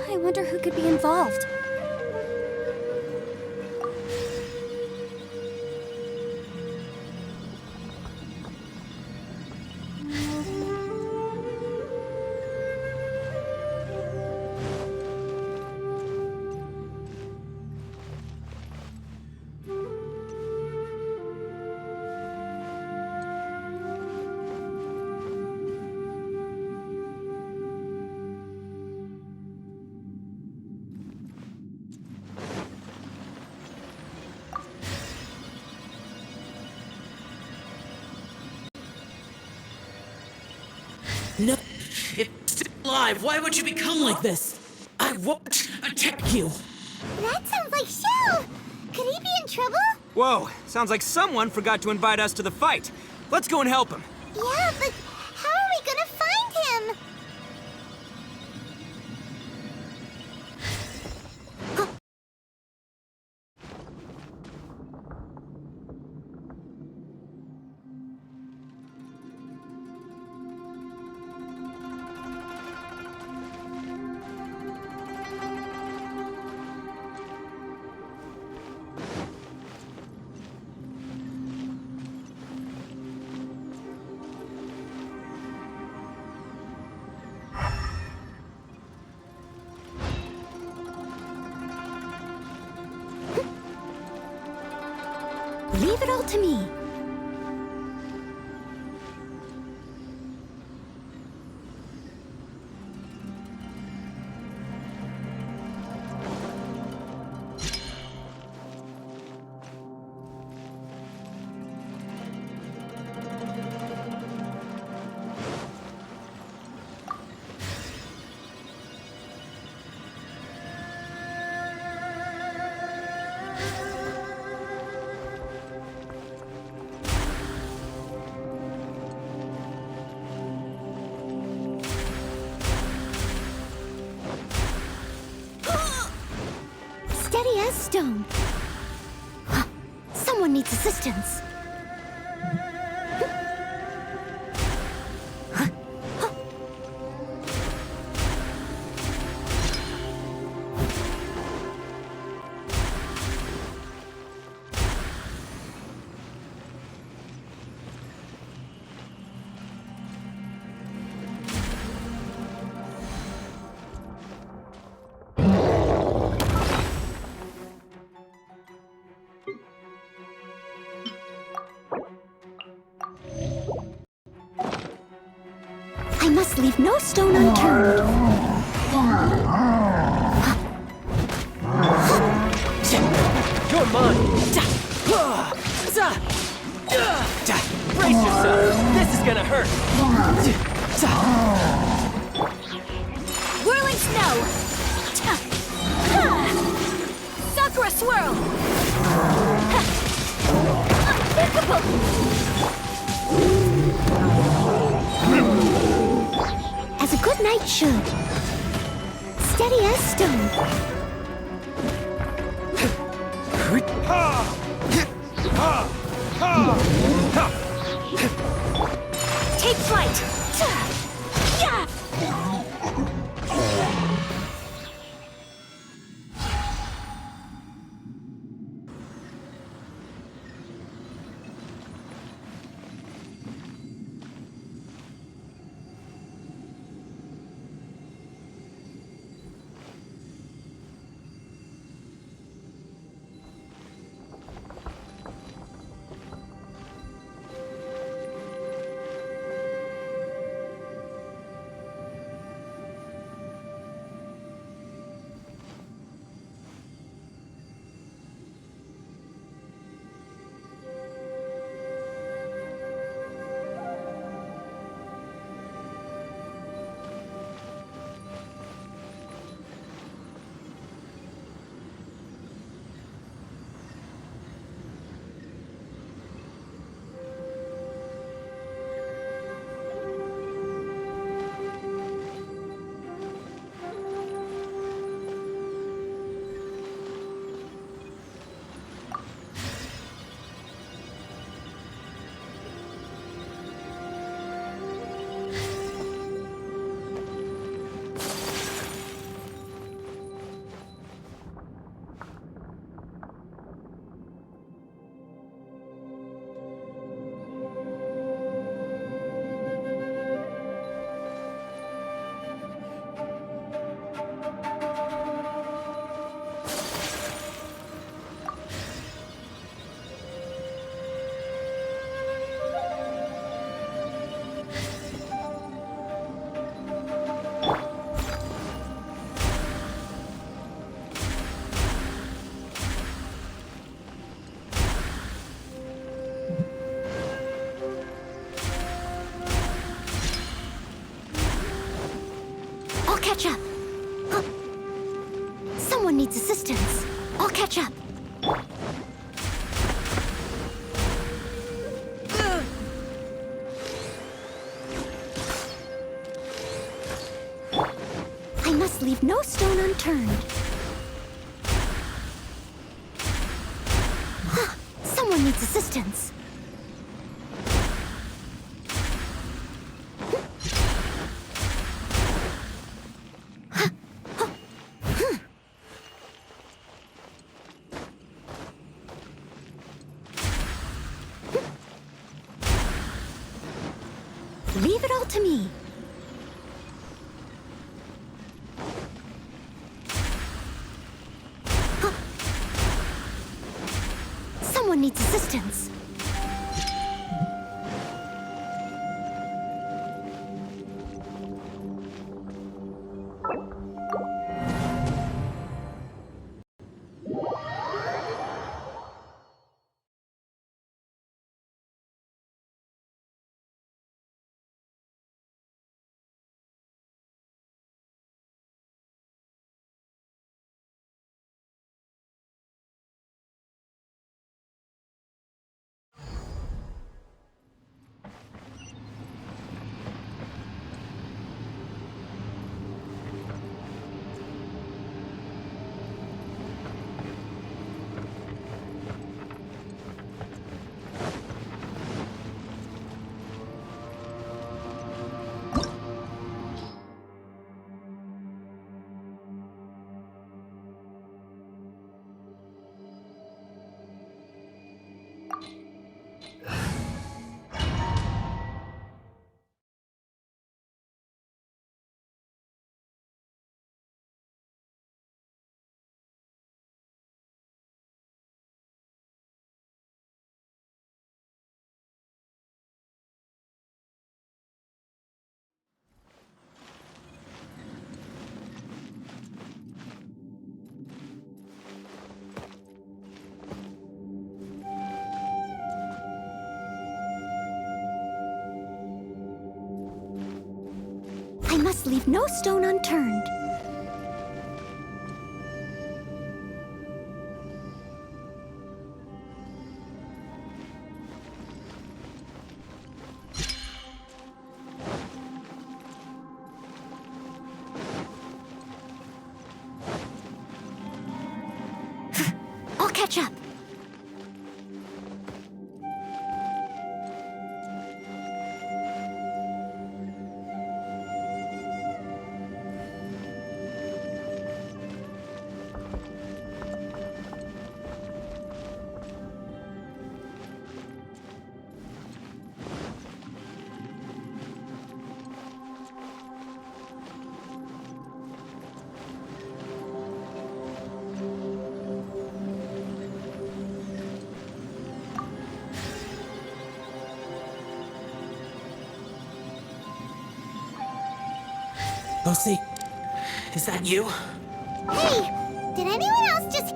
I wonder who could be involved. No. It's still alive. Why would you become like this? I won't attack you. That sounds like Shell! Could he be in trouble? Whoa, sounds like someone forgot to invite us to the fight. Let's go and help him. Yeah, but how are we gonna find him? Leave it all to me. Steady as stone. Someone needs assistance. must leave no stone unturned. You're mine. Brace yourself. This is gonna hurt. Whirling snow! Sakura swirl! Unthinkable! As a good knight should. Steady as stone. Take flight! Yeah! Catch up. Someone needs assistance. I'll catch up. I must leave no stone unturned. Someone needs assistance. Leave it all to me. Someone needs assistance. must leave no stone unturned. I'll catch up. Lucy, is that you? Hey, did anyone else just...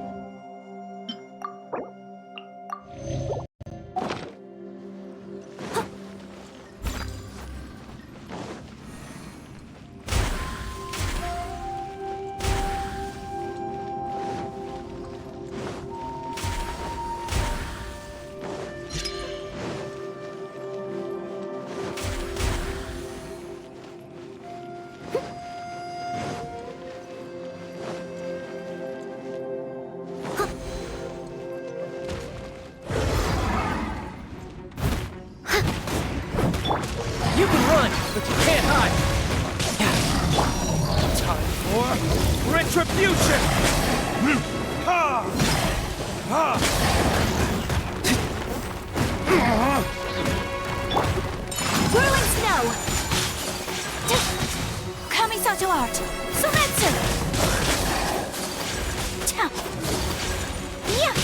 You can run, but you can't hide. Time for retribution! Whirling snow! Kamisato art! Sumetsu! Yeah!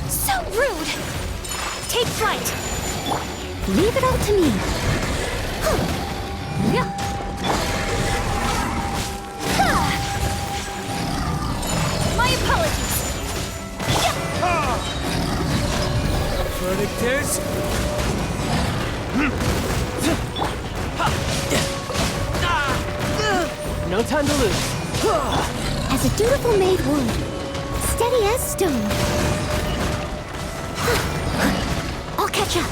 So rude! Take flight! Leave it all to me! Yeah! My apologies! Verdict is... No time to lose. As a dutiful maid would. Steady as stone. I'll catch up.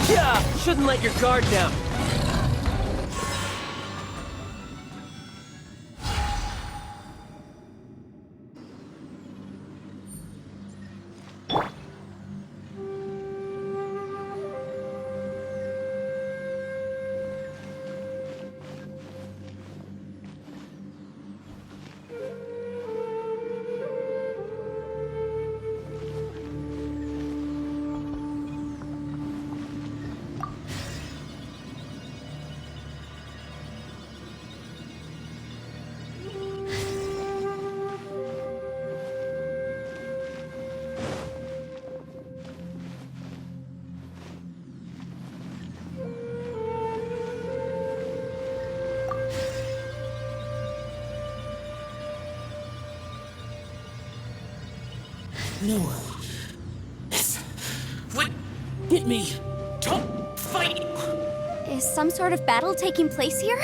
Yeah, shouldn't let your guard down. No. This would hit me. Don't fight. Is some sort of battle taking place here?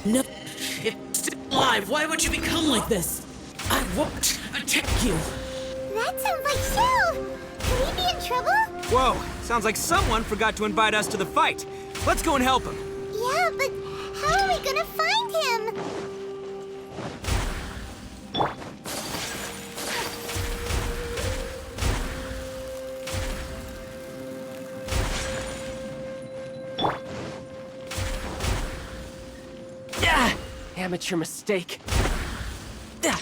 No, it's still alive. Why would you become like this? I won't attack you. That sounds like Shell! Could he be in trouble? Whoa, sounds like someone forgot to invite us to the fight. Let's go and help him. Yeah, but how are we gonna find him? Ah, amateur mistake. Ah.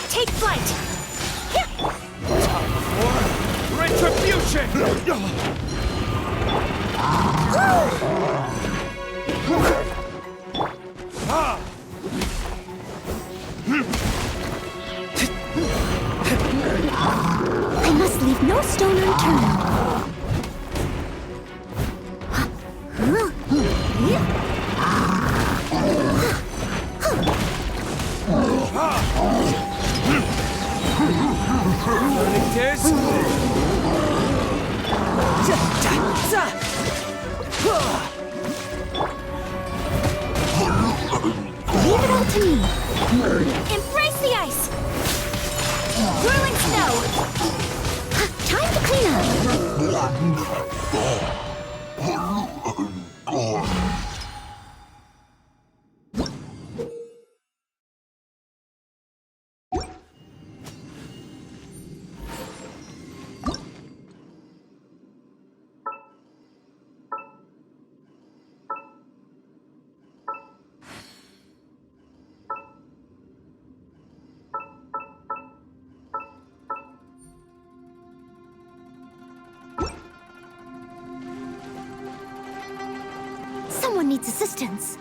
Take flight! Retribution! I must leave no stone unturned. There's... Leave it all to me. Embrace the ice. Whirling snow. Time to clean up. Someone needs assistance.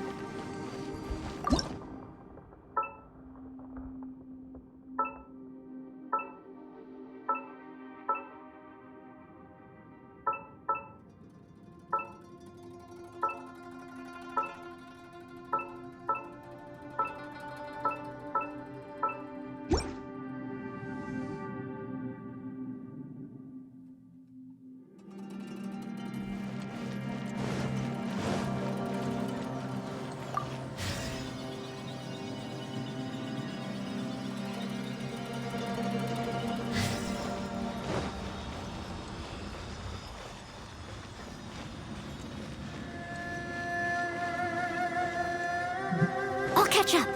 I'll catch up.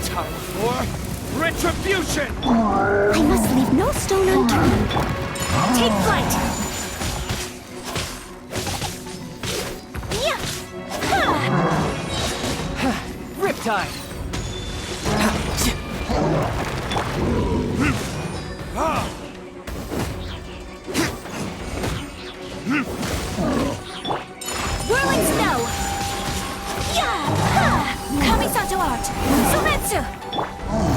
Time for retribution! I must leave no stone unturned. Take flight! Yeah! Riptide! Whirling snow! Yeah! Kamisato art! Sometsu!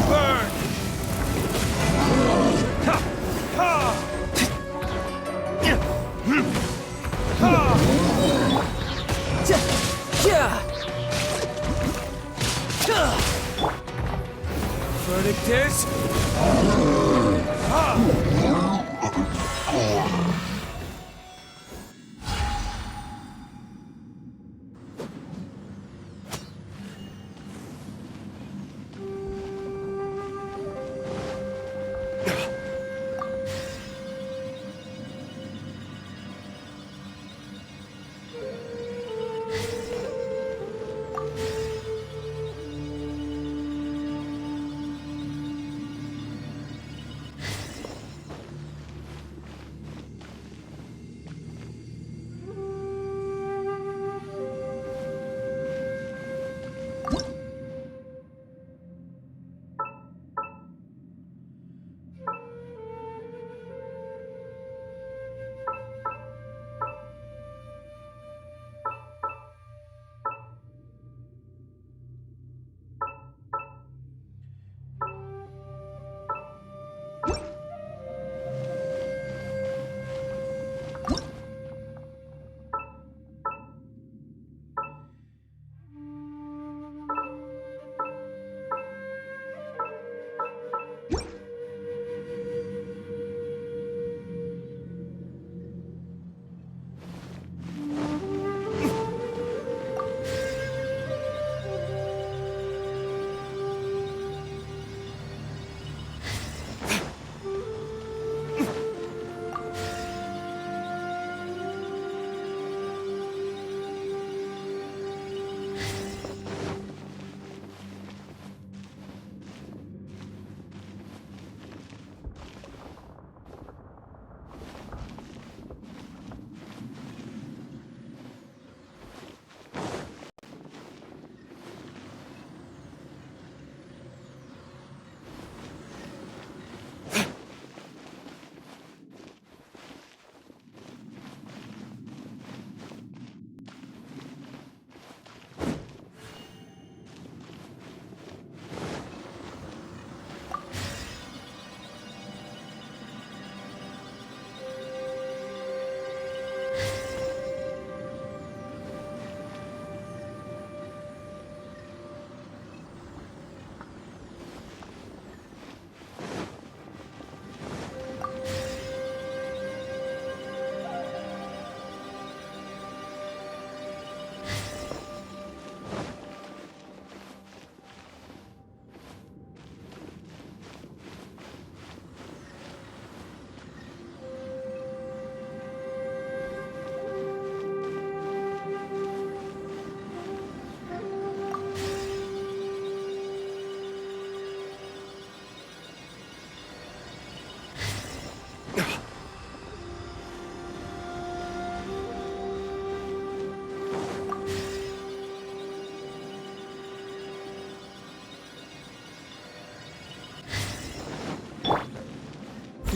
Burn! Verdict is...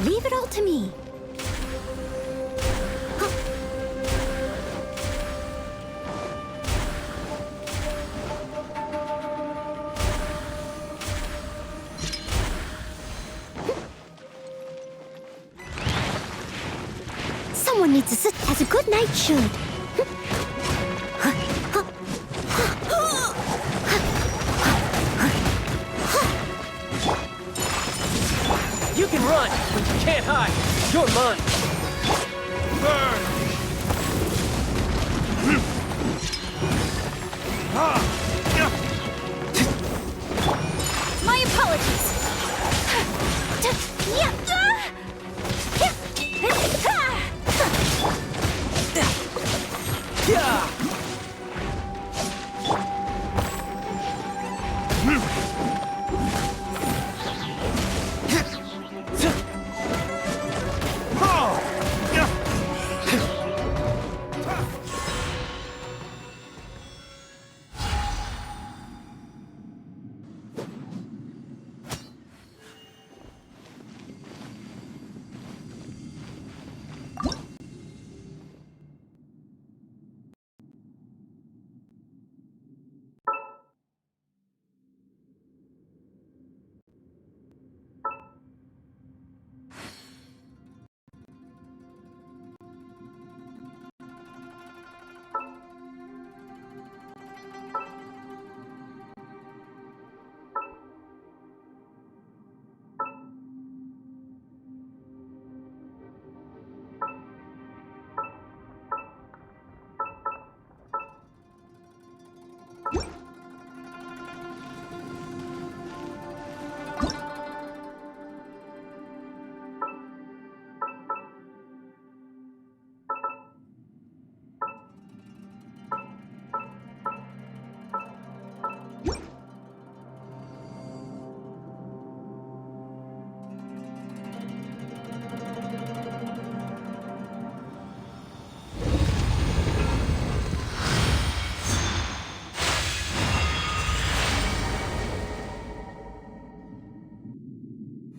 Leave it all to me. Someone needs to sit as a good knight should. You can run, but you can't hide. You're mine. Burn! My apologies. Yeah!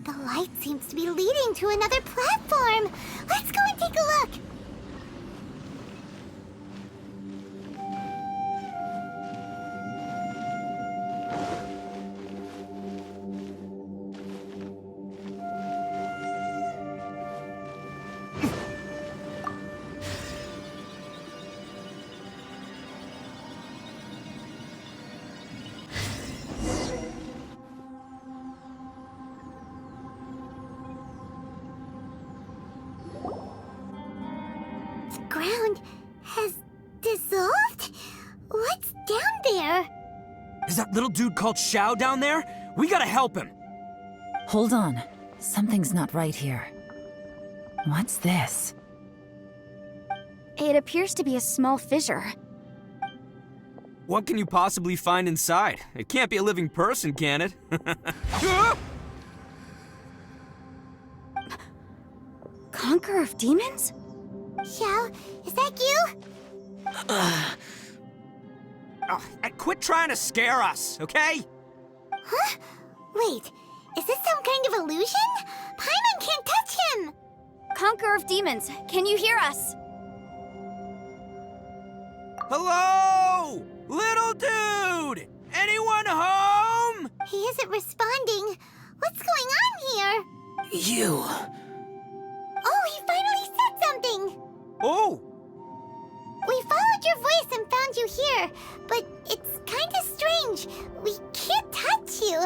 The light seems to be leading to another platform. Let's go and take a look. Ground has dissolved? What's down there? Is that little dude called Xiao down there? We gotta help him. Hold on. Something's not right here. What's this? It appears to be a small fissure. What can you possibly find inside? It can't be a living person, can it? Conqueror of demons? Xiao, is that you? Oh, and quit trying to scare us, okay? Huh? Wait, is this some kind of illusion? Paimon can't touch him! Conqueror of demons, can you hear us? Hello? Little dude! Anyone home? He isn't responding. What's going on here? You. Oh, he finally said something! Oh! We followed your voice and found you here, but it's kind of strange. We can't touch you.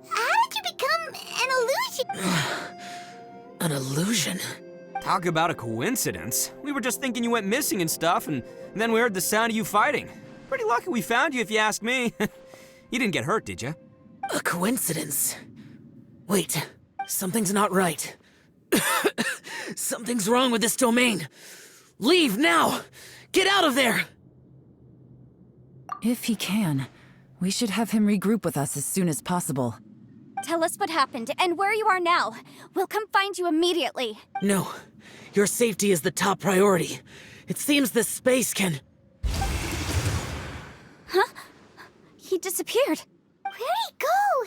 How did you become an illusion? An illusion? Talk about a coincidence. We were just thinking you went missing and stuff, and then we heard the sound of you fighting. Pretty lucky we found you, if you ask me. You didn't get hurt, did you? A coincidence? Wait, something's not right. Something's wrong with this domain. Leave now! Get out of there! If he can, we should have him regroup with us as soon as possible. Tell us what happened and where you are now. We'll come find you immediately. No, your safety is the top priority. It seems this space can... Huh? He disappeared. Where'd he go?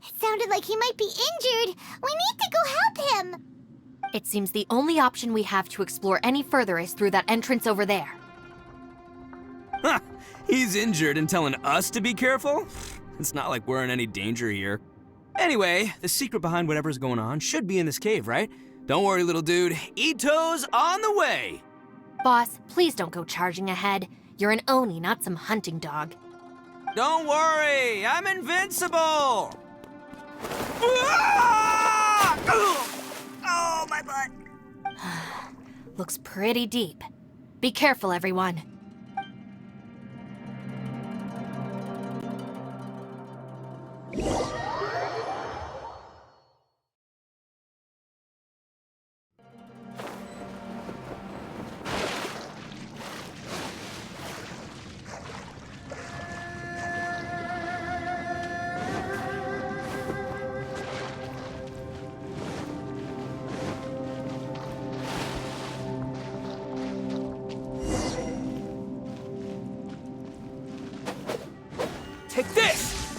It sounded like he might be injured. We need to go help him. It seems the only option we have to explore any further is through that entrance over there. Huh, he's injured and telling us to be careful? It's not like we're in any danger here. Anyway, the secret behind whatever's going on should be in this cave, right? Don't worry, little dude. Ito's on the way! Boss, please don't go charging ahead. You're an Oni, not some hunting dog. Don't worry, I'm invincible! Ah! Oh, my butt! Looks pretty deep. Be careful, everyone. Take this!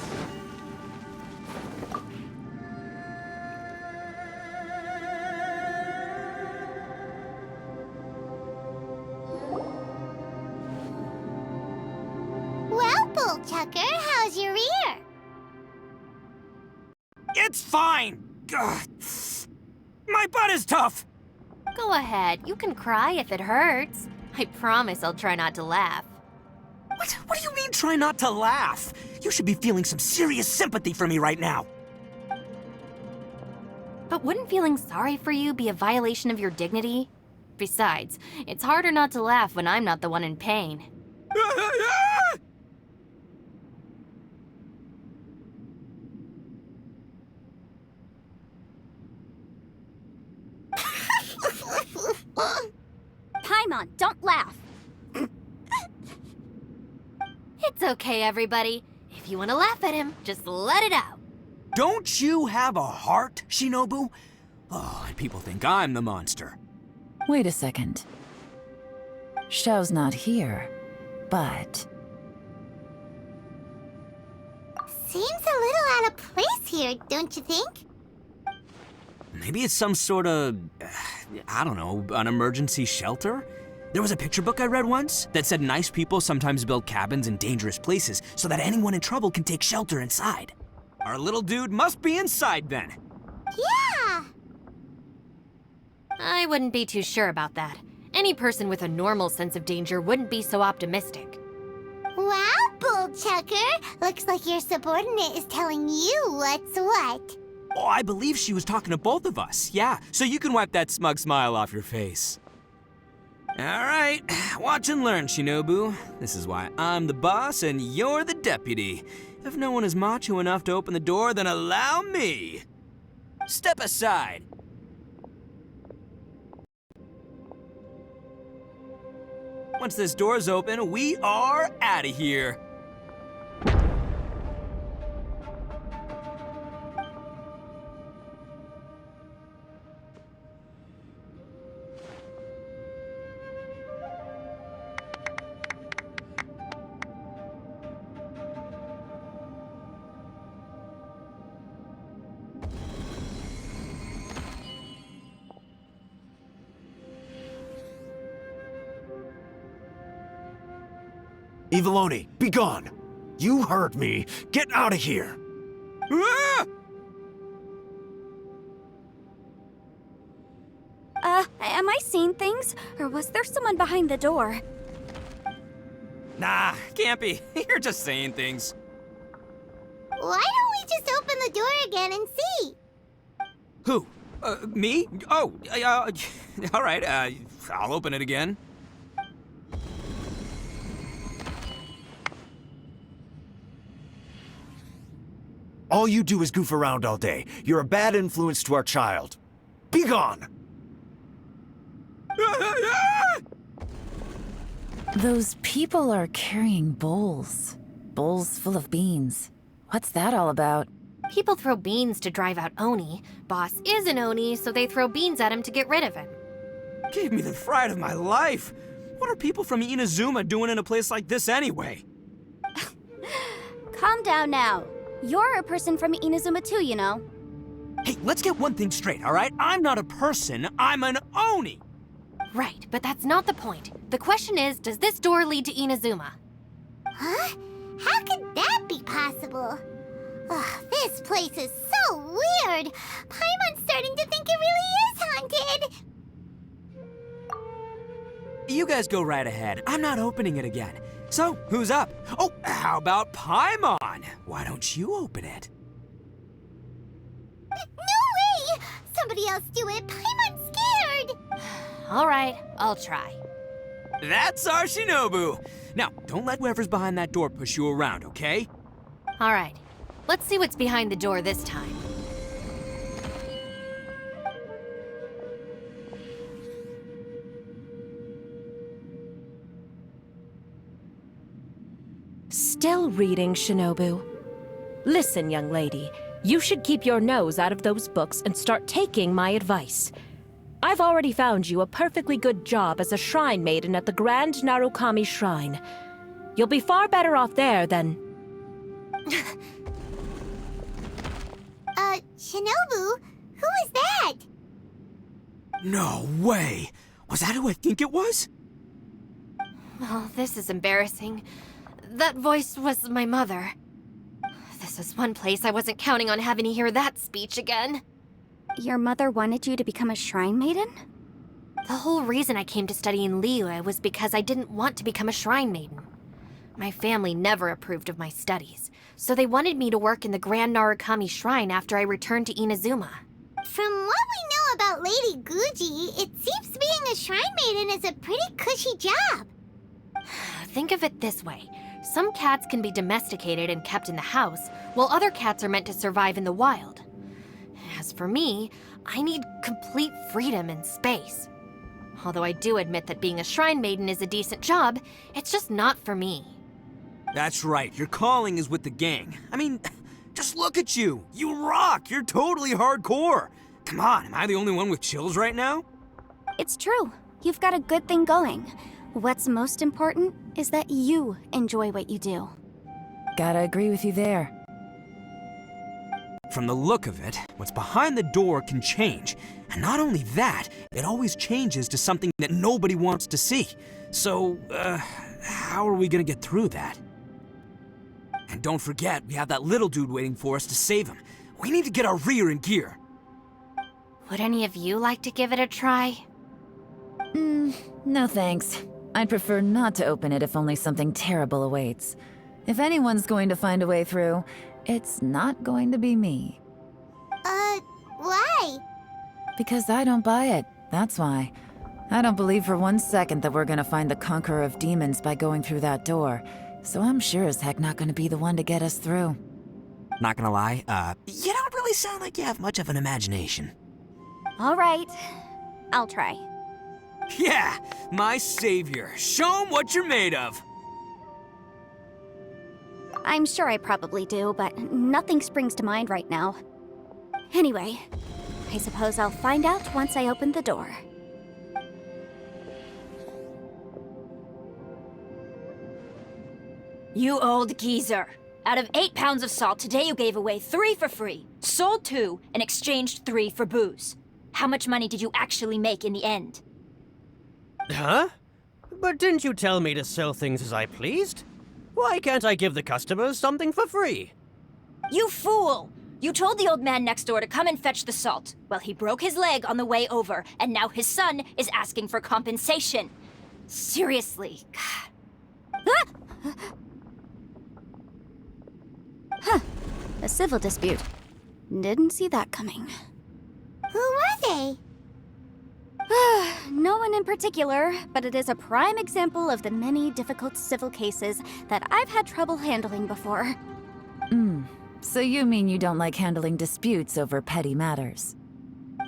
Well, Bullchucker, how's your ear? It's fine! Ugh. My butt is tough! Go ahead, you can cry if it hurts. I promise I'll try not to laugh. What do you mean, try not to laugh? You should be feeling some serious sympathy for me right now. But wouldn't feeling sorry for you be a violation of your dignity? Besides, it's harder not to laugh when I'm not the one in pain. Paimon, don't laugh. It's okay, everybody. If you want to laugh at him, just let it out. Don't you have a heart, Shinobu? Oh, and people think I'm the monster. Wait a second. Xiao's not here, but... Seems a little out of place here, don't you think? Maybe it's some sort of, I don't know, an emergency shelter? There was a picture book I read once that said nice people sometimes build cabins in dangerous places so that anyone in trouble can take shelter inside. Our little dude must be inside then. Yeah! I wouldn't be too sure about that. Any person with a normal sense of danger wouldn't be so optimistic. Wow, Bullchucker! Looks like your subordinate is telling you what's what. Oh, I believe she was talking to both of us. Yeah, so you can wipe that smug smile off your face. All right, watch and learn, Shinobu. This is why I'm the boss and you're the deputy. If no one is macho enough to open the door, then allow me. Step aside. Once this door's open, we are out of here. Eviloni, be gone! You heard me! Get out of here! Ah! Am I seeing things? Or was there someone behind the door? Nah, can't be. You're just saying things. Why don't we just open the door again and see? Who? Me? Oh, all right, I'll open it again. All you do is goof around all day. You're a bad influence to our child. Be gone! Those people are carrying bowls. Bowls full of beans. What's that all about? People throw beans to drive out Oni. Boss is an Oni, so they throw beans at him to get rid of him. Gave me the fright of my life. What are people from Inazuma doing in a place like this anyway? Calm down now. You're a person from Inazuma too, you know. Hey, let's get one thing straight, all right? I'm not a person, I'm an Oni! Right, but that's not the point. The question is, does this door lead to Inazuma? Huh? How could that be possible? Ugh, this place is so weird. Paimon's starting to think it really is haunted. You guys go right ahead. I'm not opening it again. So, who's up? Oh, how about Paimon? Why don't you open it? No way! Somebody else do it. Paimon's scared. All right, I'll try. That's our Shinobu! Now, don't let whoever's behind that door push you around, okay? All right, let's see what's behind the door this time. Still reading, Shinobu. Listen, young lady, you should keep your nose out of those books and start taking my advice. I've already found you a perfectly good job as a shrine maiden at the Grand Narukami Shrine. You'll be far better off there than... Shinobu? Who is that? No way! Was that who I think it was? Oh, this is embarrassing. That voice was my mother. This is one place I wasn't counting on having to hear that speech again. Your mother wanted you to become a shrine maiden? The whole reason I came to study in Liyue was because I didn't want to become a shrine maiden. My family never approved of my studies, so they wanted me to work in the Grand Narukami Shrine after I returned to Inazuma. From what we know about Lady Guji, it seems being a shrine maiden is a pretty cushy job. Think of it this way. Some cats can be domesticated and kept in the house, while other cats are meant to survive in the wild. As for me, I need complete freedom and space. Although I do admit that being a shrine maiden is a decent job, it's just not for me. That's right, your calling is with the gang. I mean, just look at you. You rock, you're totally hardcore. Come on, am I the only one with chills right now? It's true. You've got a good thing going. What's most important is that you enjoy what you do. Gotta agree with you there. From the look of it, what's behind the door can change. And not only that, it always changes to something that nobody wants to see. So, how are we gonna get through that? And don't forget, we have that little dude waiting for us to save him. We need to get our rear in gear. Would any of you like to give it a try? No thanks. I'd prefer not to open it if only something terrible awaits. If anyone's going to find a way through, it's not going to be me. Why? Because I don't buy it, that's why. I don't believe for one second that we're gonna find the Conqueror of Demons by going through that door. So I'm sure as heck not gonna be the one to get us through. Not gonna lie, you don't really sound like you have much of an imagination. All right, I'll try. Yeah, my savior. Show 'em what you're made of. I'm sure I probably do, but nothing springs to mind right now. Anyway, I suppose I'll find out once I open the door. You old geezer. Out of 8 pounds of salt, today you gave away 3 for free, sold 2, and exchanged 3 for booze. How much money did you actually make in the end? Huh? But didn't you tell me to sell things as I pleased? Why can't I give the customers something for free? You fool! You told the old man next door to come and fetch the salt. Well, he broke his leg on the way over, and now his son is asking for compensation. Seriously. Huh. A civil dispute. Didn't see that coming. Who were they? No one in particular, but it is a prime example of the many difficult civil cases that I've had trouble handling before. So you mean you don't like handling disputes over petty matters?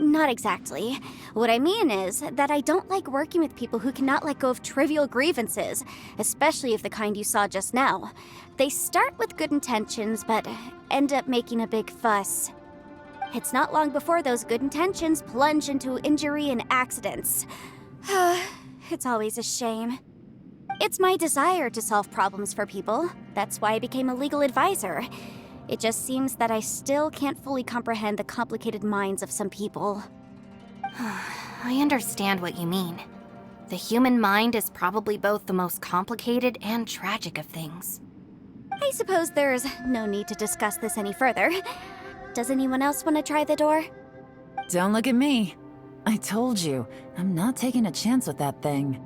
Not exactly. What I mean is that I don't like working with people who cannot let go of trivial grievances, especially of the kind you saw just now. They start with good intentions, but end up making a big fuss. It's not long before those good intentions plunge into injury and accidents. It's always a shame. It's my desire to solve problems for people. That's why I became a legal advisor. It just seems that I still can't fully comprehend the complicated minds of some people. I understand what you mean. The human mind is probably both the most complicated and tragic of things. I suppose there's no need to discuss this any further. Does anyone else want to try the door? Don't look at me. I told you, I'm not taking a chance with that thing.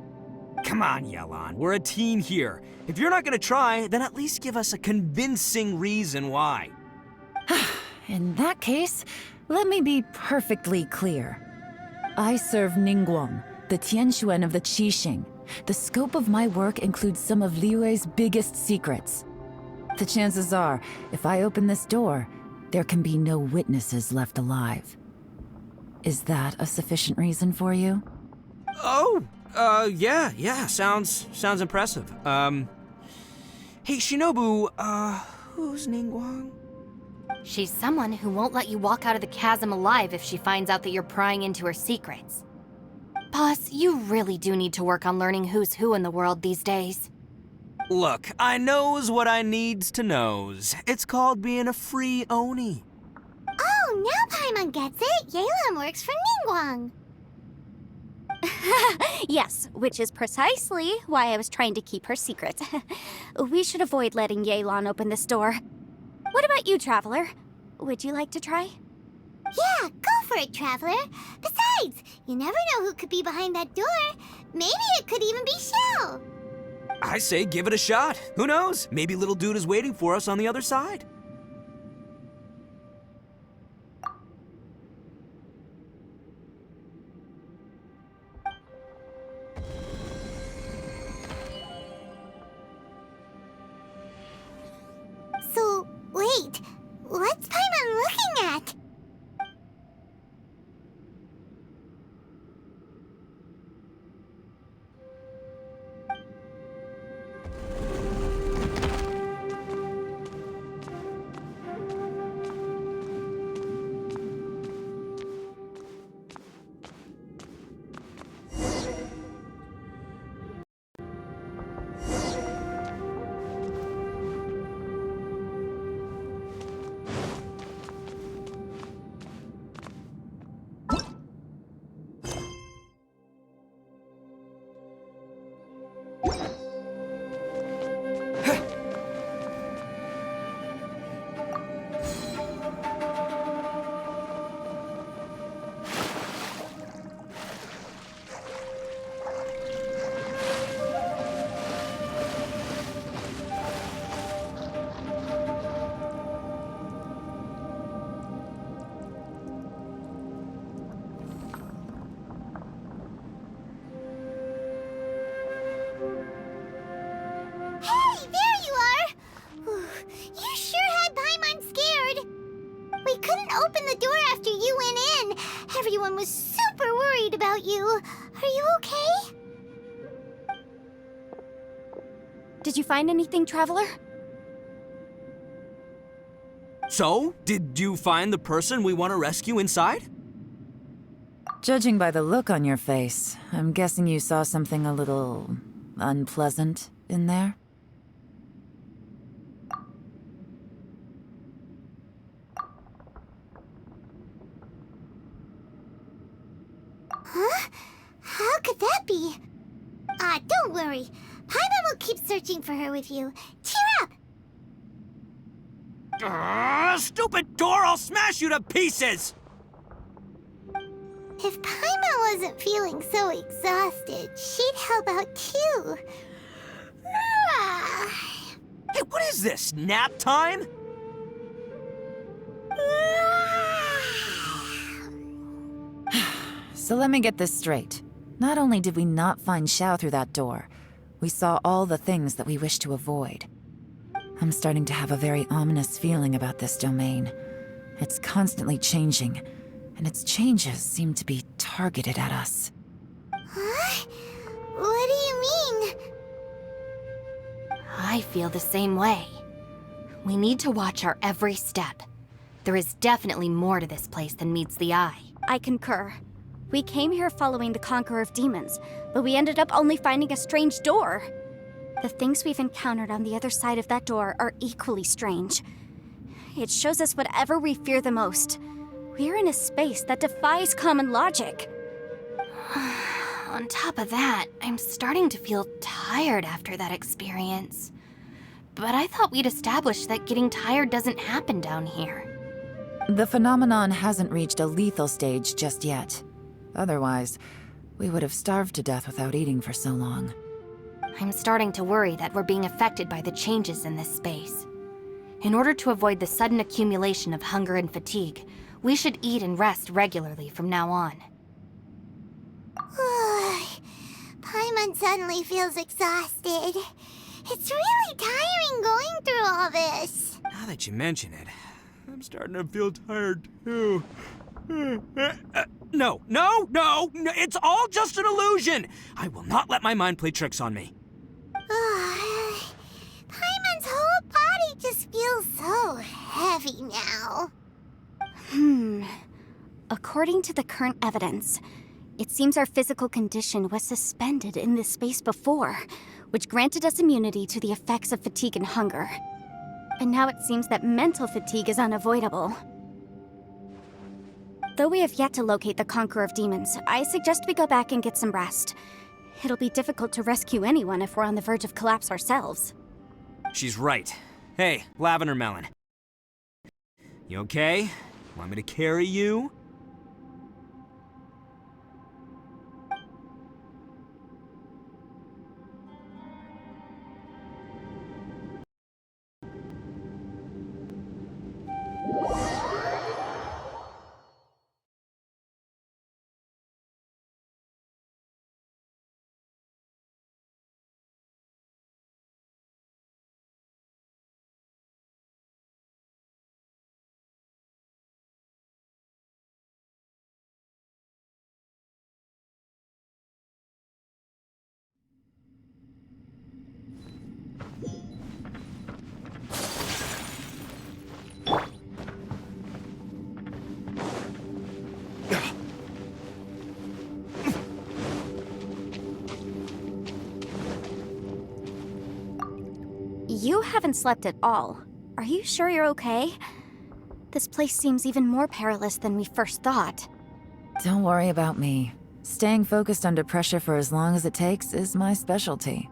Come on, Yelan, we're a team here. If you're not gonna try, then at least give us a convincing reason why. In that case, let me be perfectly clear. I serve Ningguang, the Tianquan of the Qixing. The scope of my work includes some of Liyue's biggest secrets. The chances are, if I open this door, there can be no witnesses left alive. Is that a sufficient reason for you? Oh, yeah, sounds impressive. Hey, Shinobu, who's Ningguang? She's someone who won't let you walk out of the chasm alive if she finds out that you're prying into her secrets. Boss, you really do need to work on learning who's who in the world these days. Look, I knows what I needs to knows. It's called being a free Oni. Oh, now Paimon gets it. Yelan works for Ningguang. Yes, which is precisely why I was trying to keep her secret. We should avoid letting Yelan open this door. What about you, Traveler? Would you like to try? Yeah, go for it, Traveler. Besides, you never know who could be behind that door. Maybe it could even be Shell. I say give it a shot. Who knows? Maybe little dude is waiting for us on the other side. So, wait. What's Paimon looking at? Hey, there you are! You sure had Paimon scared. We couldn't open the door after you went in. Everyone was super worried about you. Are you okay? Did you find anything, Traveler? So, did you find the person we want to rescue inside? Judging by the look on your face, I'm guessing you saw something a little unpleasant in there? Huh? How could that be? Don't worry. Paimon will keep searching for her with you. Cheer up! Stupid door! I'll smash you to pieces! If Paimon wasn't feeling so exhausted, she'd help out too. Hey, what is this? Nap time? So let me get this straight. Not only did we not find Xiao through that door, we saw all the things that we wish to avoid. I'm starting to have a very ominous feeling about this domain. It's constantly changing, and its changes seem to be targeted at us. Huh? What do you mean? I feel the same way. We need to watch our every step. There is definitely more to this place than meets the eye. I concur. We came here following the Conqueror of Demons, but we ended up only finding a strange door. The things we've encountered on the other side of that door are equally strange. It shows us whatever we fear the most. We're in a space that defies common logic. On top of that, I'm starting to feel tired after that experience. But I thought we'd established that getting tired doesn't happen down here. The phenomenon hasn't reached a lethal stage just yet. Otherwise, we would have starved to death without eating for so long. I'm starting to worry that we're being affected by the changes in this space. In order to avoid the sudden accumulation of hunger and fatigue, we should eat and rest regularly from now on. Paimon suddenly feels exhausted. It's really tiring going through all this. Now that you mention it, I'm starting to feel tired too. No, it's all just an illusion. I will not let my mind play tricks on me. Paimon's whole body just feels so heavy now. According to the current evidence, it seems our physical condition was suspended in this space before, which granted us immunity to the effects of fatigue and hunger. And now it seems that mental fatigue is unavoidable. Though we have yet to locate the Conqueror of Demons, I suggest we go back and get some rest. It'll be difficult to rescue anyone if we're on the verge of collapse ourselves. She's right. Hey, Lavender Melon. You okay? Want me to carry you? You haven't slept at all. Are you sure you're okay? This place seems even more perilous than we first thought. Don't worry about me. Staying focused under pressure for as long as it takes is my specialty.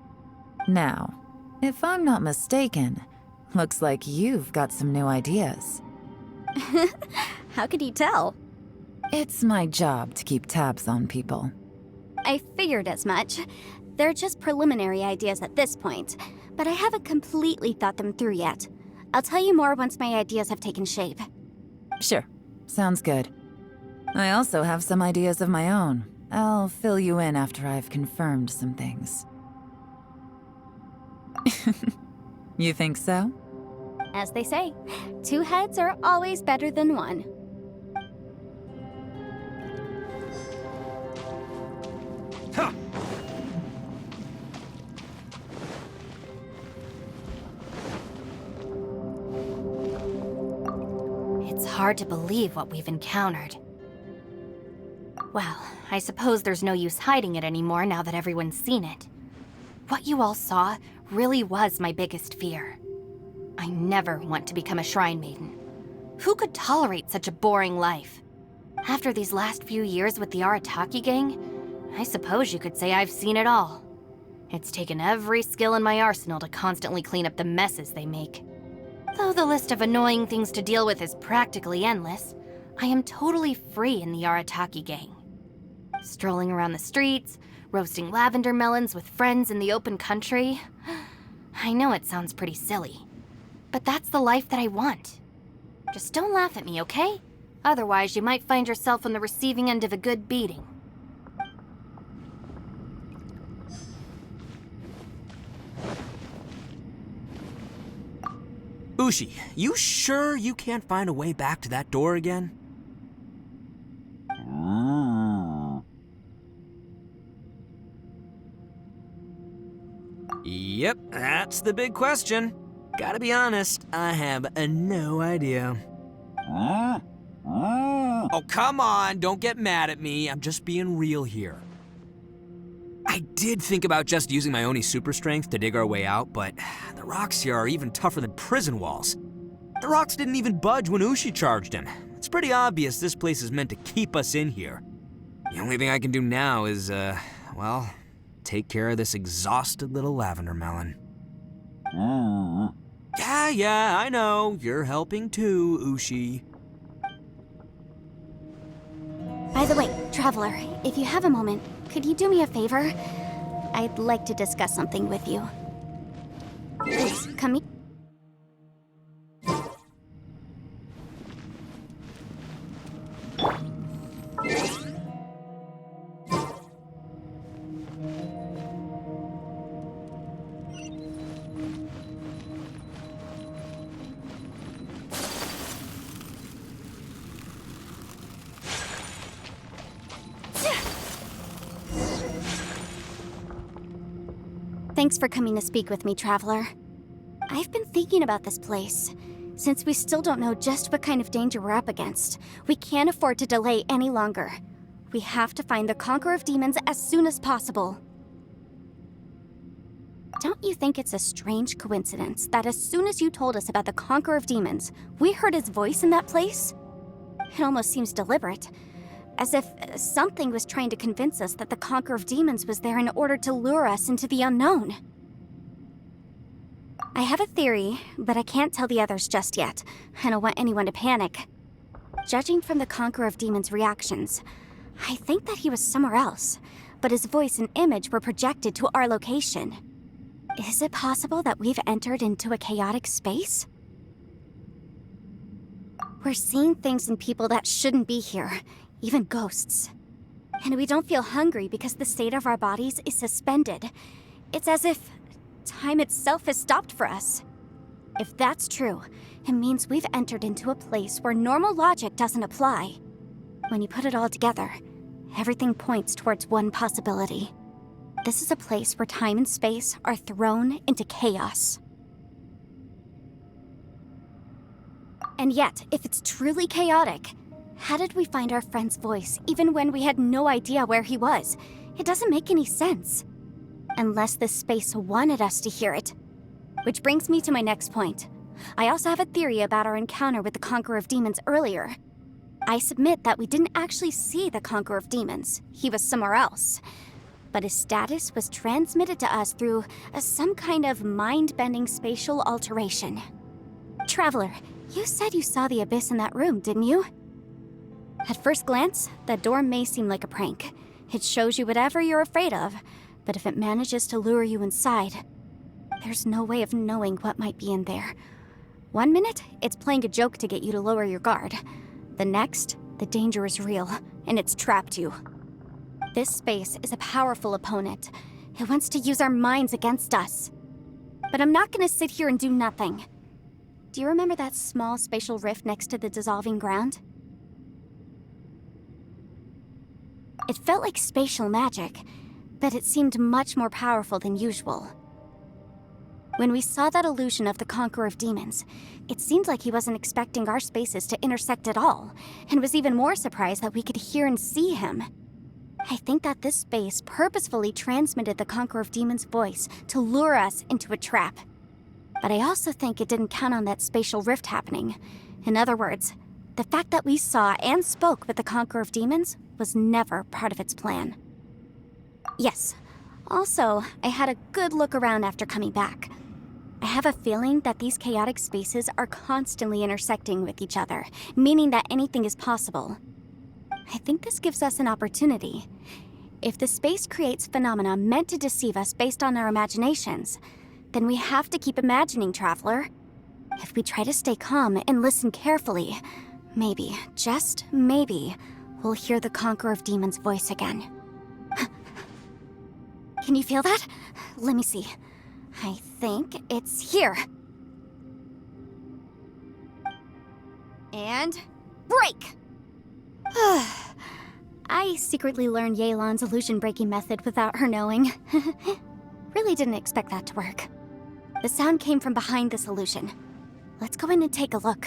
Now, if I'm not mistaken, looks like you've got some new ideas. How could you tell? It's my job to keep tabs on people. I figured as much. They're just preliminary ideas at this point, but I haven't completely thought them through yet. I'll tell you more once my ideas have taken shape. Sure, sounds good. I also have some ideas of my own. I'll fill you in after I've confirmed some things. You think so? As they say, 2 heads are always better than 1. Huh. It's hard to believe what we've encountered. Well, I suppose there's no use hiding it anymore now that everyone's seen it. What you all saw really was my biggest fear. I never want to become a shrine maiden. Who could tolerate such a boring life? After these last few years with the Arataki gang, I suppose you could say I've seen it all. It's taken every skill in my arsenal to constantly clean up the messes they make. Though the list of annoying things to deal with is practically endless, I am totally free in the Arataki gang. Strolling around the streets, roasting lavender melons with friends in the open country. I know it sounds pretty silly, but that's the life that I want. Just don't laugh at me, okay? Otherwise, you might find yourself on the receiving end of a good beating. Ushi, you sure you can't find a way back to that door again? Yep, that's the big question. Gotta be honest, I have no idea. Oh, come on, don't get mad at me. I'm just being real here. I did think about just using my Oni super strength to dig our way out, but the rocks here are even tougher than prison walls. The rocks didn't even budge when Ushi charged him. It's pretty obvious this place is meant to keep us in here. The only thing I can do now is, well, take care of this exhausted little lavender melon. Yeah, I know. You're helping too, Ushi. By the way, Traveler, if you have a moment, could you do me a favor? I'd like to discuss something with you. Please, come here. Thanks for coming to speak with me, Traveler. I've been thinking about this place. Since we still don't know just what kind of danger we're up against, we can't afford to delay any longer. We have to find the Conqueror of Demons as soon as possible. Don't you think it's a strange coincidence that as soon as you told us about the Conqueror of Demons, we heard his voice in that place? It almost seems deliberate. As if something was trying to convince us that the Conqueror of Demons was there in order to lure us into the unknown. I have a theory, but I can't tell the others just yet. I don't want anyone to panic. Judging from the Conqueror of Demons' reactions, I think that he was somewhere else, but his voice and image were projected to our location. Is it possible that we've entered into a chaotic space? We're seeing things in people that shouldn't be here. Even ghosts. And we don't feel hungry because the state of our bodies is suspended. It's as if time itself has stopped for us. If that's true, it means we've entered into a place where normal logic doesn't apply. When you put it all together, everything points towards one possibility. This is a place where time and space are thrown into chaos. And yet, if it's truly chaotic, how did we find our friend's voice even when we had no idea where he was? It doesn't make any sense. Unless this space wanted us to hear it. Which brings me to my next point. I also have a theory about our encounter with the Conqueror of Demons earlier. I submit that we didn't actually see the Conqueror of Demons. He was somewhere else. But his status was transmitted to us through some kind of mind-bending spatial alteration. Traveler, you said you saw the abyss in that room, didn't you? At first glance, that door may seem like a prank. It shows you whatever you're afraid of, but if it manages to lure you inside, there's no way of knowing what might be in there. One minute, it's playing a joke to get you to lower your guard. The next, the danger is real, and it's trapped you. This space is a powerful opponent. It wants to use our minds against us. But I'm not gonna sit here and do nothing. Do you remember that small spatial rift next to the dissolving ground? It felt like spatial magic, but it seemed much more powerful than usual. When we saw that illusion of the Conqueror of Demons, it seemed like he wasn't expecting our spaces to intersect at all, and was even more surprised that we could hear and see him. I think that this space purposefully transmitted the Conqueror of Demons' voice to lure us into a trap. But I also think it didn't count on that spatial rift happening. In other words, the fact that we saw and spoke with the Conqueror of Demons was never part of its plan. Yes. Also, I had a good look around after coming back. I have a feeling that these chaotic spaces are constantly intersecting with each other, meaning that anything is possible. I think this gives us an opportunity. If the space creates phenomena meant to deceive us based on our imaginations, then we have to keep imagining, Traveler. If we try to stay calm and listen carefully, maybe, just maybe, we'll hear the Conqueror of Demons' voice again. Can you feel that? Let me see. I think it's here. And break! I secretly learned Yelan's illusion-breaking method without her knowing. Really didn't expect that to work. The sound came from behind this illusion. Let's go in and take a look.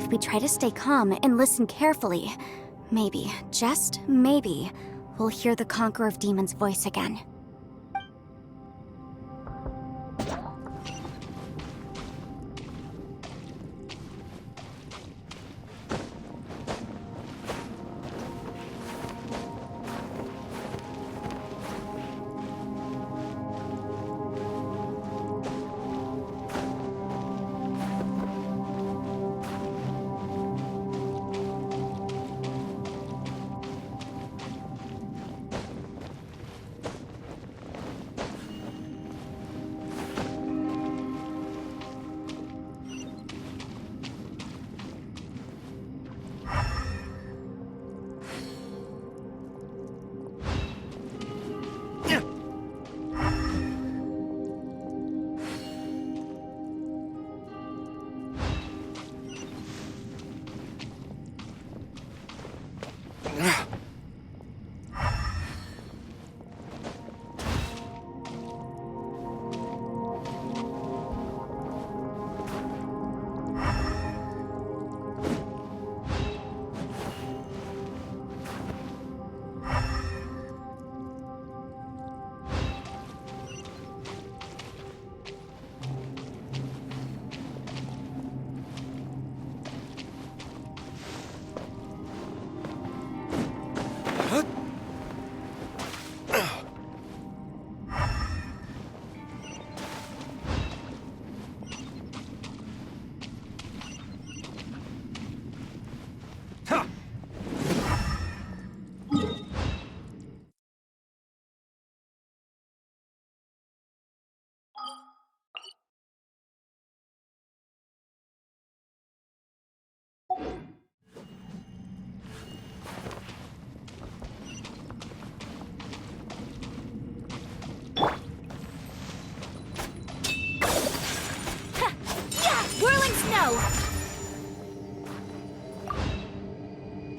If we try to stay calm and listen carefully, maybe, just maybe, we'll hear the Conqueror of Demons' voice again.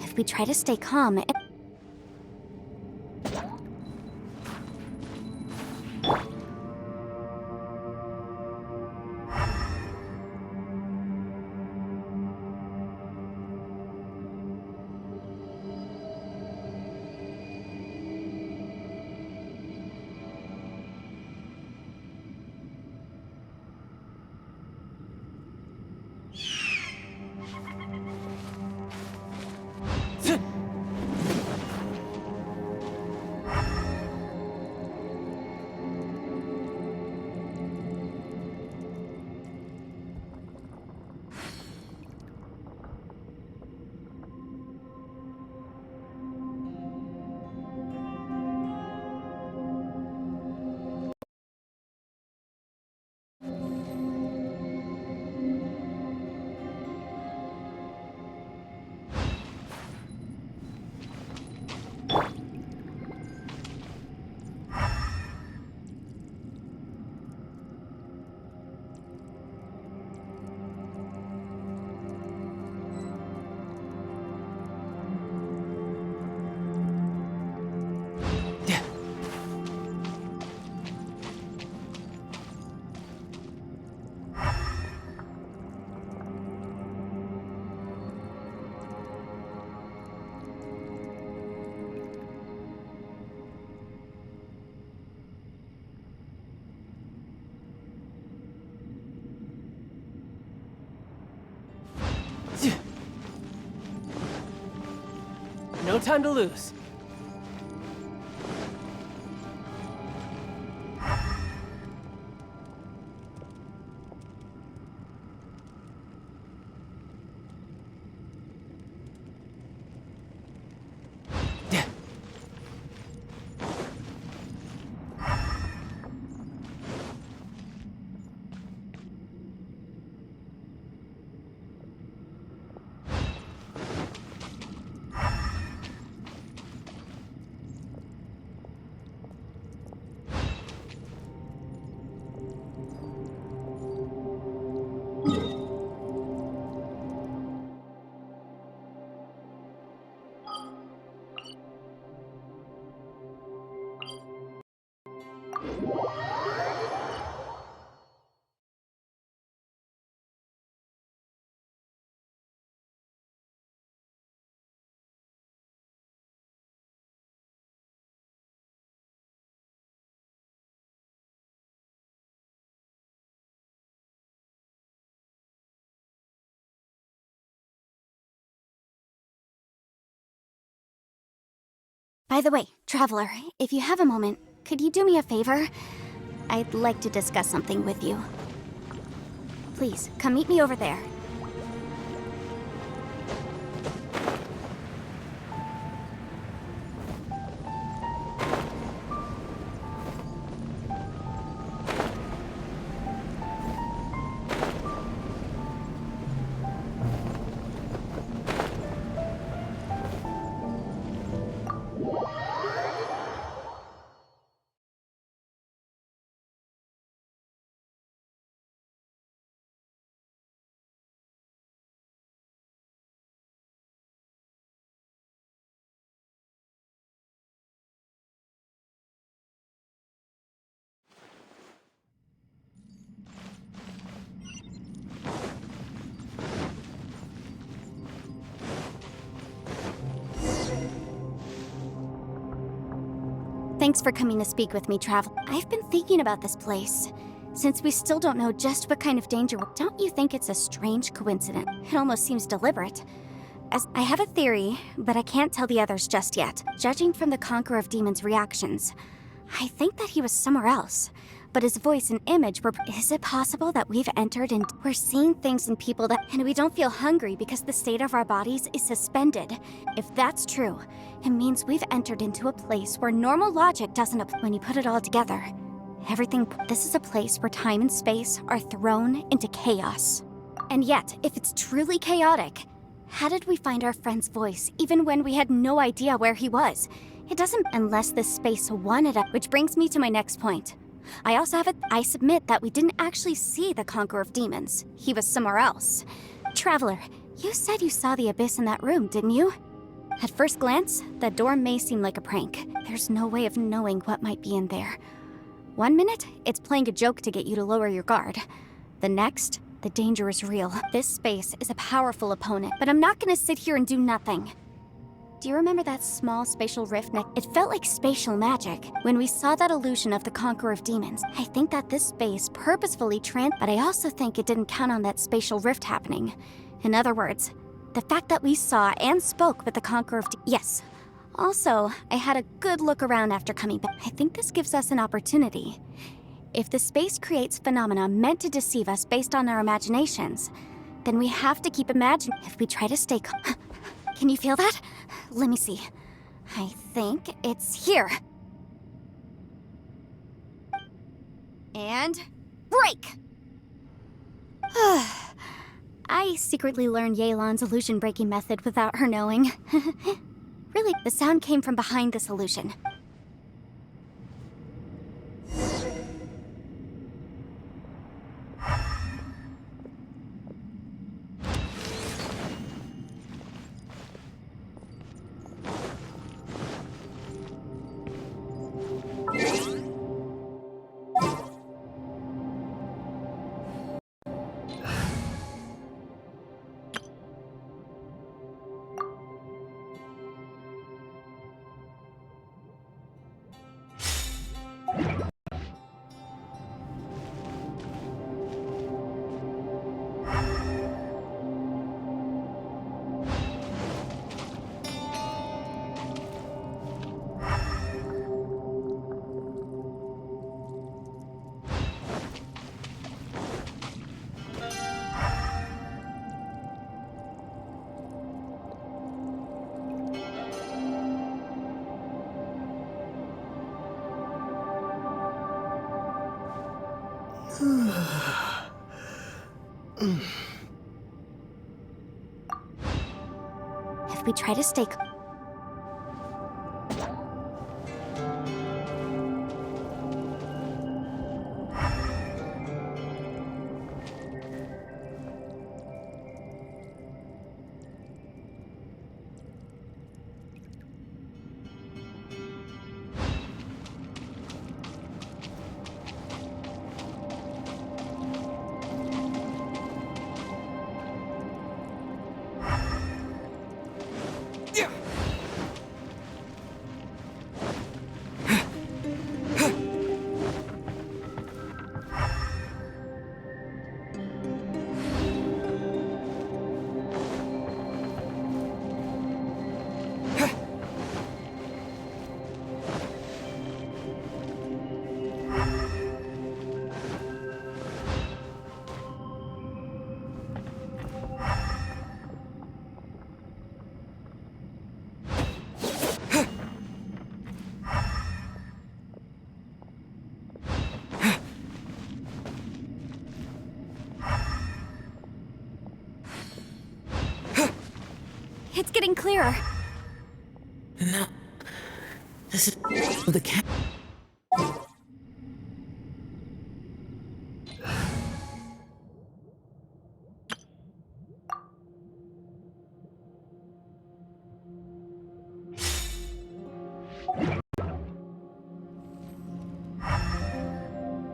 If we try to stay calm and... No time to lose. By the way, Traveler, if you have a moment, could you do me a favor? I'd like to discuss something with you. Please, come meet me over there. Thanks for coming to speak with me, Travel. I've been thinking about this place. Since we still don't know just what kind of danger, don't you think it's a strange coincidence? It almost seems deliberate. As I have a theory, but I can't tell the others just yet. Judging from the Conqueror of Demons' reactions, I think that he was somewhere else. But his voice and image were... Is it possible that we've entered and we're seeing things in people that... And we don't feel hungry because the state of our bodies is suspended? If that's true, it means we've entered into a place where normal logic doesn't apply. When you put it all together, everything... This is a place where time and space are thrown into chaos. And yet, if it's truly chaotic, how did we find our friend's voice even when we had no idea where he was? It doesn't... Unless this space wanted it. Which brings me to my next point. I also have I submit that we didn't actually see the Conqueror of Demons. He was somewhere else. Traveler, you said you saw the abyss in that room, didn't you? At first glance, that door may seem like a prank. There's no way of knowing what might be in there. One minute, it's playing a joke to get you to lower your guard. The next, the danger is real. This space is a powerful opponent, but I'm not gonna sit here and do nothing. Do you remember that small spatial rift It felt like spatial magic. When we saw that illusion of the Conqueror of Demons, I think that this space purposefully but I also think it didn't count on that spatial rift happening. In other words, the fact that we saw and spoke with the Conqueror of Yes. Also, I had a good look around after coming back. I think this gives us an opportunity. If the space creates phenomena meant to deceive us based on our imaginations, then we have to keep imagining. If we try to stay calm... Can you feel that? Let me see. I think it's here. And... break! I secretly learned Yelan's illusion-breaking method without her knowing. Really, the sound came from behind this illusion. If we try to stay It's getting clearer. No. This is the cat.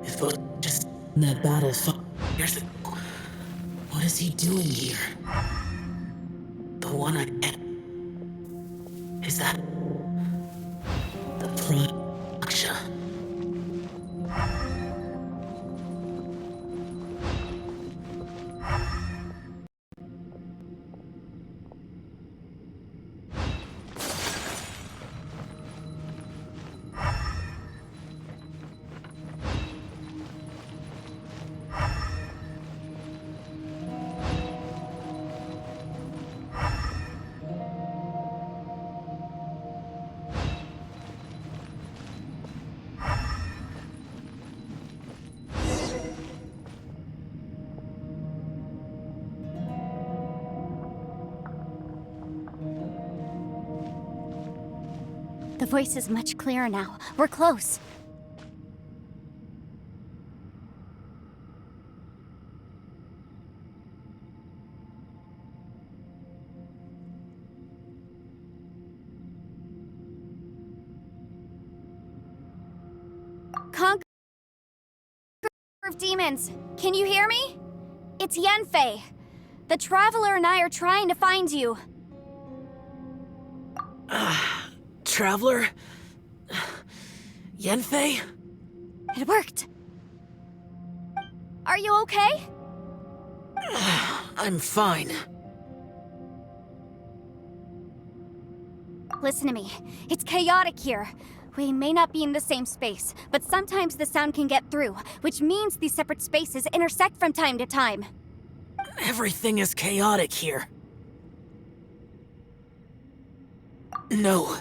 If it was just in that battle, here's the. What is he doing here? The one I met. Is that the Praksha? The voice is much clearer now. We're close. Conqueror of Demons, can you hear me? It's Yenfei. The Traveler and I are trying to find you. Traveler? Yenfei? It worked. Are you okay? I'm fine. Listen to me. It's chaotic here. We may not be in the same space, but sometimes the sound can get through, which means these separate spaces intersect from time to time. Everything is chaotic here. No.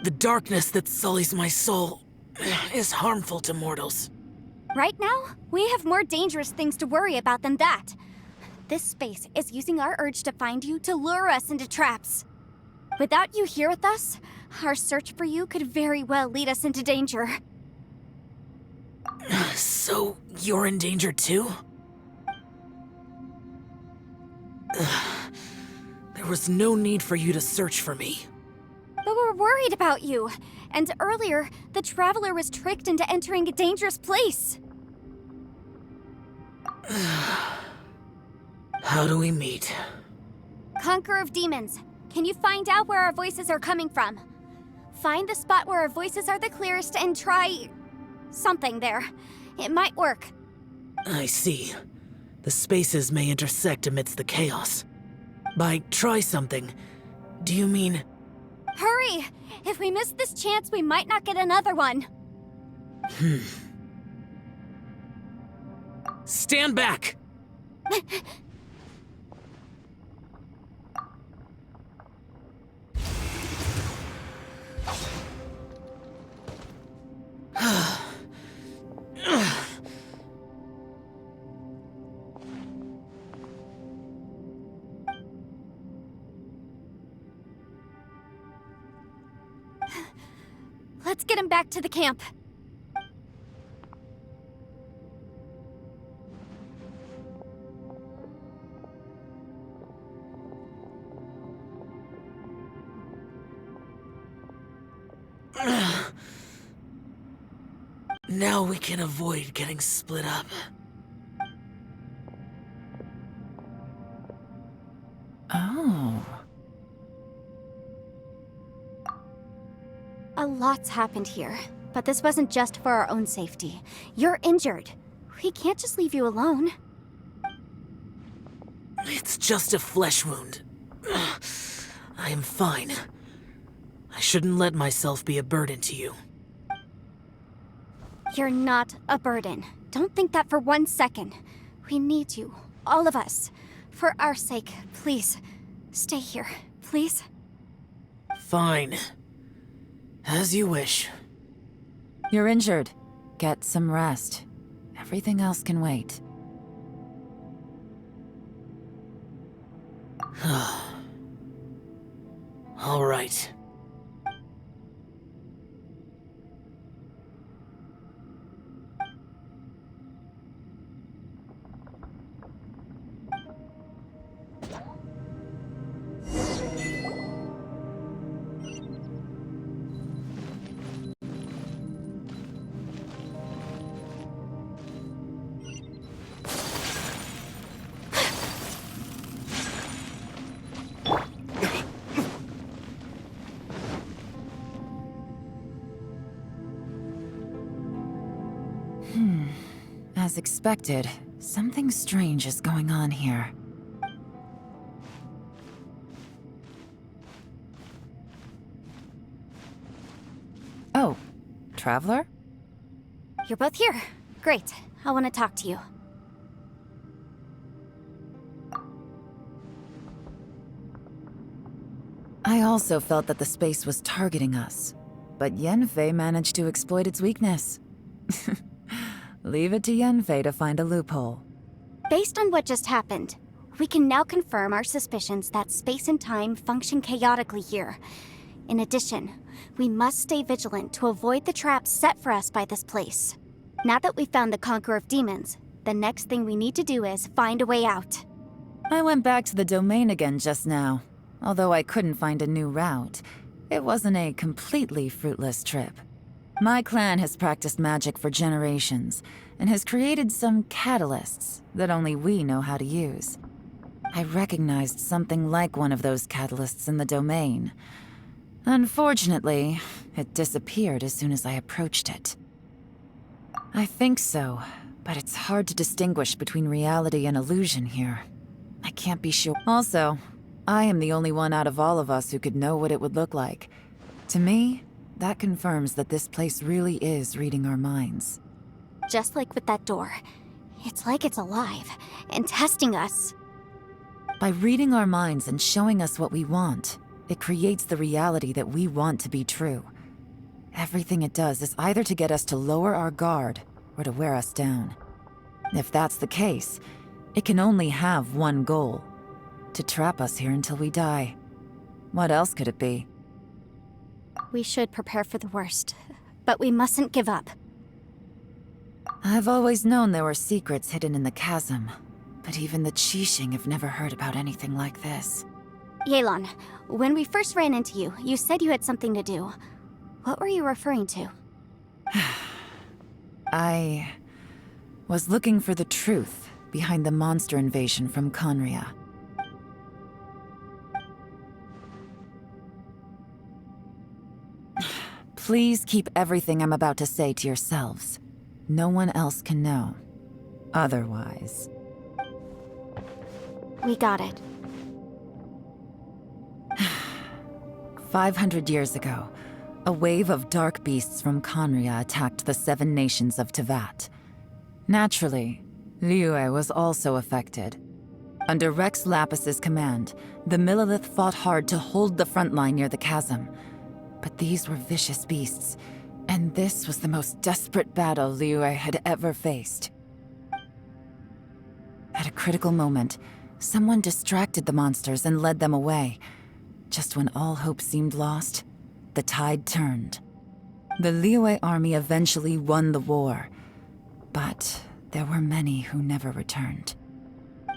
The darkness that sullies my soul is harmful to mortals. Right now, we have more dangerous things to worry about than that. This space is using our urge to find you to lure us into traps. Without you here with us, our search for you could very well lead us into danger. So, you're in danger too? There was no need for you to search for me. But we're worried about you. And earlier, the Traveler was tricked into entering a dangerous place. How do we meet? Conqueror of Demons, can you find out where our voices are coming from? Find the spot where our voices are the clearest and try... something there. It might work. I see. The spaces may intersect amidst the chaos. By try something, do you mean... Hurry! If we miss this chance, we might not get another one. Stand back! Let's get him back to the camp. Now we can avoid getting split up. Oh. A lot's happened here, but this wasn't just for our own safety. You're injured. We can't just leave you alone. It's just a flesh wound. I am fine. I shouldn't let myself be a burden to you. You're not a burden. Don't think that for 1 second. We need you, all of us. For our sake, please, stay here, please. Fine. As you wish. You're injured. Get some rest. Everything else can wait. All right. As expected, something strange is going on here. Oh, Traveler? You're both here. Great. I want to talk to you. I also felt that the space was targeting us, but Yenfei managed to exploit its weakness. Leave it to Yenfei to find a loophole. Based on what just happened, we can now confirm our suspicions that space and time function chaotically here. In addition, we must stay vigilant to avoid the traps set for us by this place. Now that we've found the Conqueror of Demons, the next thing we need to do is find a way out. I went back to the domain again just now. Although I couldn't find a new route, it wasn't a completely fruitless trip. My clan has practiced magic for generations, and has created some catalysts that only we know how to use. I recognized something like one of those catalysts in the domain. Unfortunately, it disappeared as soon as I approached it. I think so, but it's hard to distinguish between reality and illusion here. I can't be sure. Also, I am the only one out of all of us who could know what it would look like. To me, that confirms that this place really is reading our minds. Just like with that door. It's like it's alive, and testing us. By reading our minds and showing us what we want, it creates the reality that we want to be true. Everything it does is either to get us to lower our guard, or to wear us down. If that's the case, it can only have one goal: to trap us here until we die. What else could it be? We should prepare for the worst, but we mustn't give up. I've always known there were secrets hidden in the chasm, but even the Qixing have never heard about anything like this. Yelan, when we first ran into you, you said you had something to do. What were you referring to? I was looking for the truth behind the monster invasion from Conria. Please keep everything I'm about to say to yourselves. No one else can know. Otherwise. We got it. 500 years ago, a wave of dark beasts from Conria attacked the 7 nations of Tevat. Naturally, Liyue was also affected. Under Rex Lapis's command, the Millelith fought hard to hold the front line near the chasm. But these were vicious beasts, and this was the most desperate battle Liyue had ever faced. At a critical moment, someone distracted the monsters and led them away. Just when all hope seemed lost, the tide turned. The Liyue army eventually won the war, but there were many who never returned.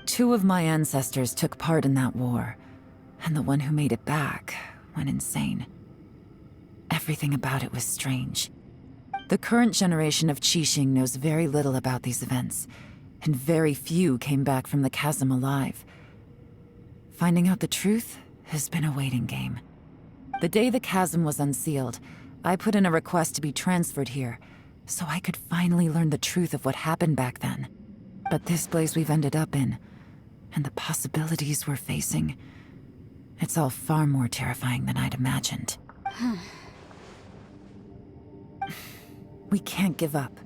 2 of my ancestors took part in that war, and the one who made it back went insane. Everything about it was strange. The current generation of Qixing knows very little about these events, and very few came back from the chasm alive. Finding out the truth has been a waiting game. The day the chasm was unsealed, I put in a request to be transferred here, so I could finally learn the truth of what happened back then. But this place we've ended up in, and the possibilities we're facing, it's all far more terrifying than I'd imagined. We can't give up.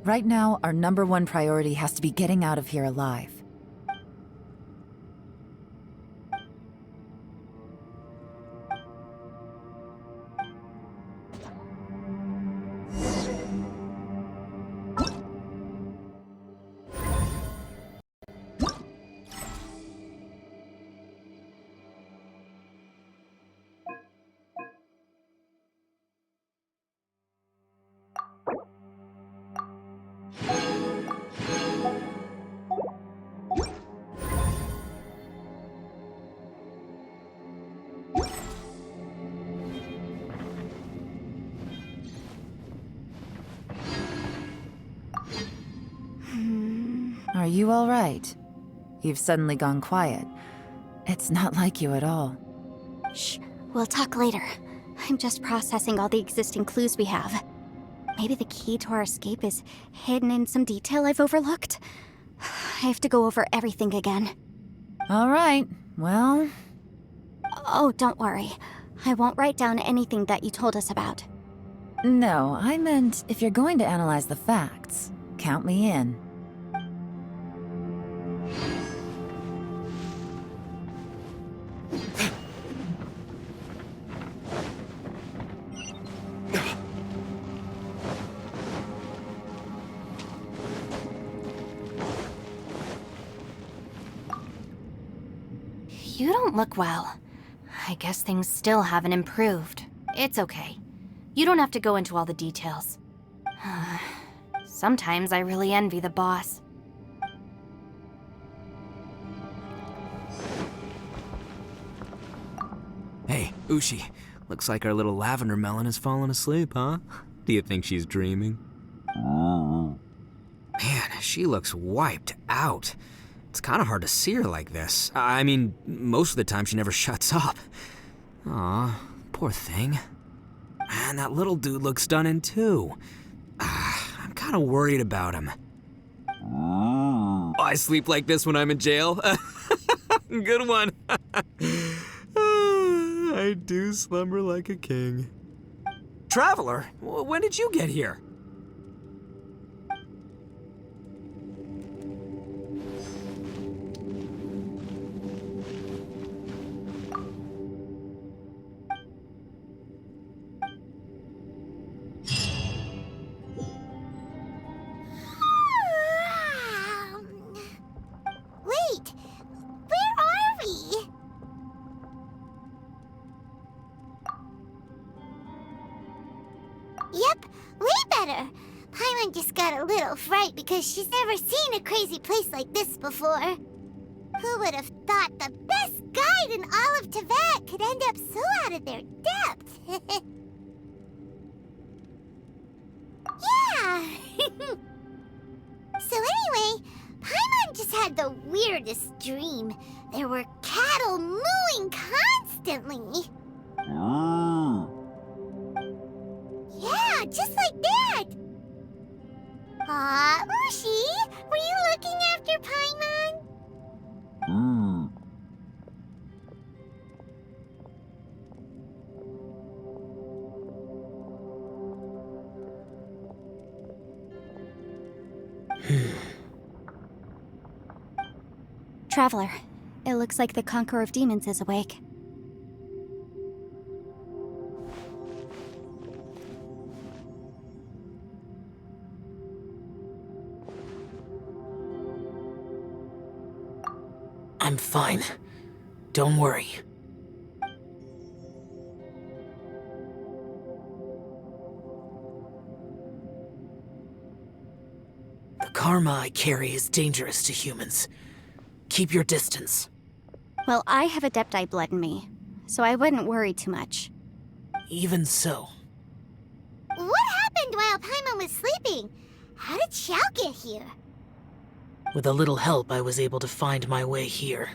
Right now, our #1 priority has to be getting out of here alive. Are you all right? You've suddenly gone quiet. It's not like you at all. Shh, we'll talk later. I'm just processing all the existing clues we have. Maybe the key to our escape is hidden in some detail I've overlooked. I have to go over everything again. All right, well... Oh, don't worry. I won't write down anything that you told us about. No, I meant if you're going to analyze the facts, count me in. You don't look well. I guess things still haven't improved. It's okay. You don't have to go into all the details. Sometimes I really envy the boss. Hey, Ushi. Looks like our little lavender melon has fallen asleep, huh? Do you think she's dreaming? Man, she looks wiped out. It's kind of hard to see her like this. I mean, most of the time she never shuts up. Aw, poor thing. Man, that little dude looks done in too. I'm kind of worried about him. Oh, I sleep like this when I'm in jail? Good one. I do slumber like a king. Traveler, when did you get here? Wait, where are we? Yep, way better. Paimon just got a little fright because she's never seen a crazy place like this before. Who would have thought the best guide in all of Teyvat could end up so out of their depth? Yeah! So anyway, Paimon just had the weirdest dream. There were cattle mooing constantly. Yeah, just like that. Aw, Ushi, were you looking after Paimon? Traveler, it looks like the Conqueror of Demons is awake. I'm fine. Don't worry. karma I carry is dangerous to humans. Keep your distance. Well, I have Adepti blood in me, so I wouldn't worry too much. Even so, What happened while Paimon was sleeping? How did Xiao get here? with a little help, I was able to find my way here.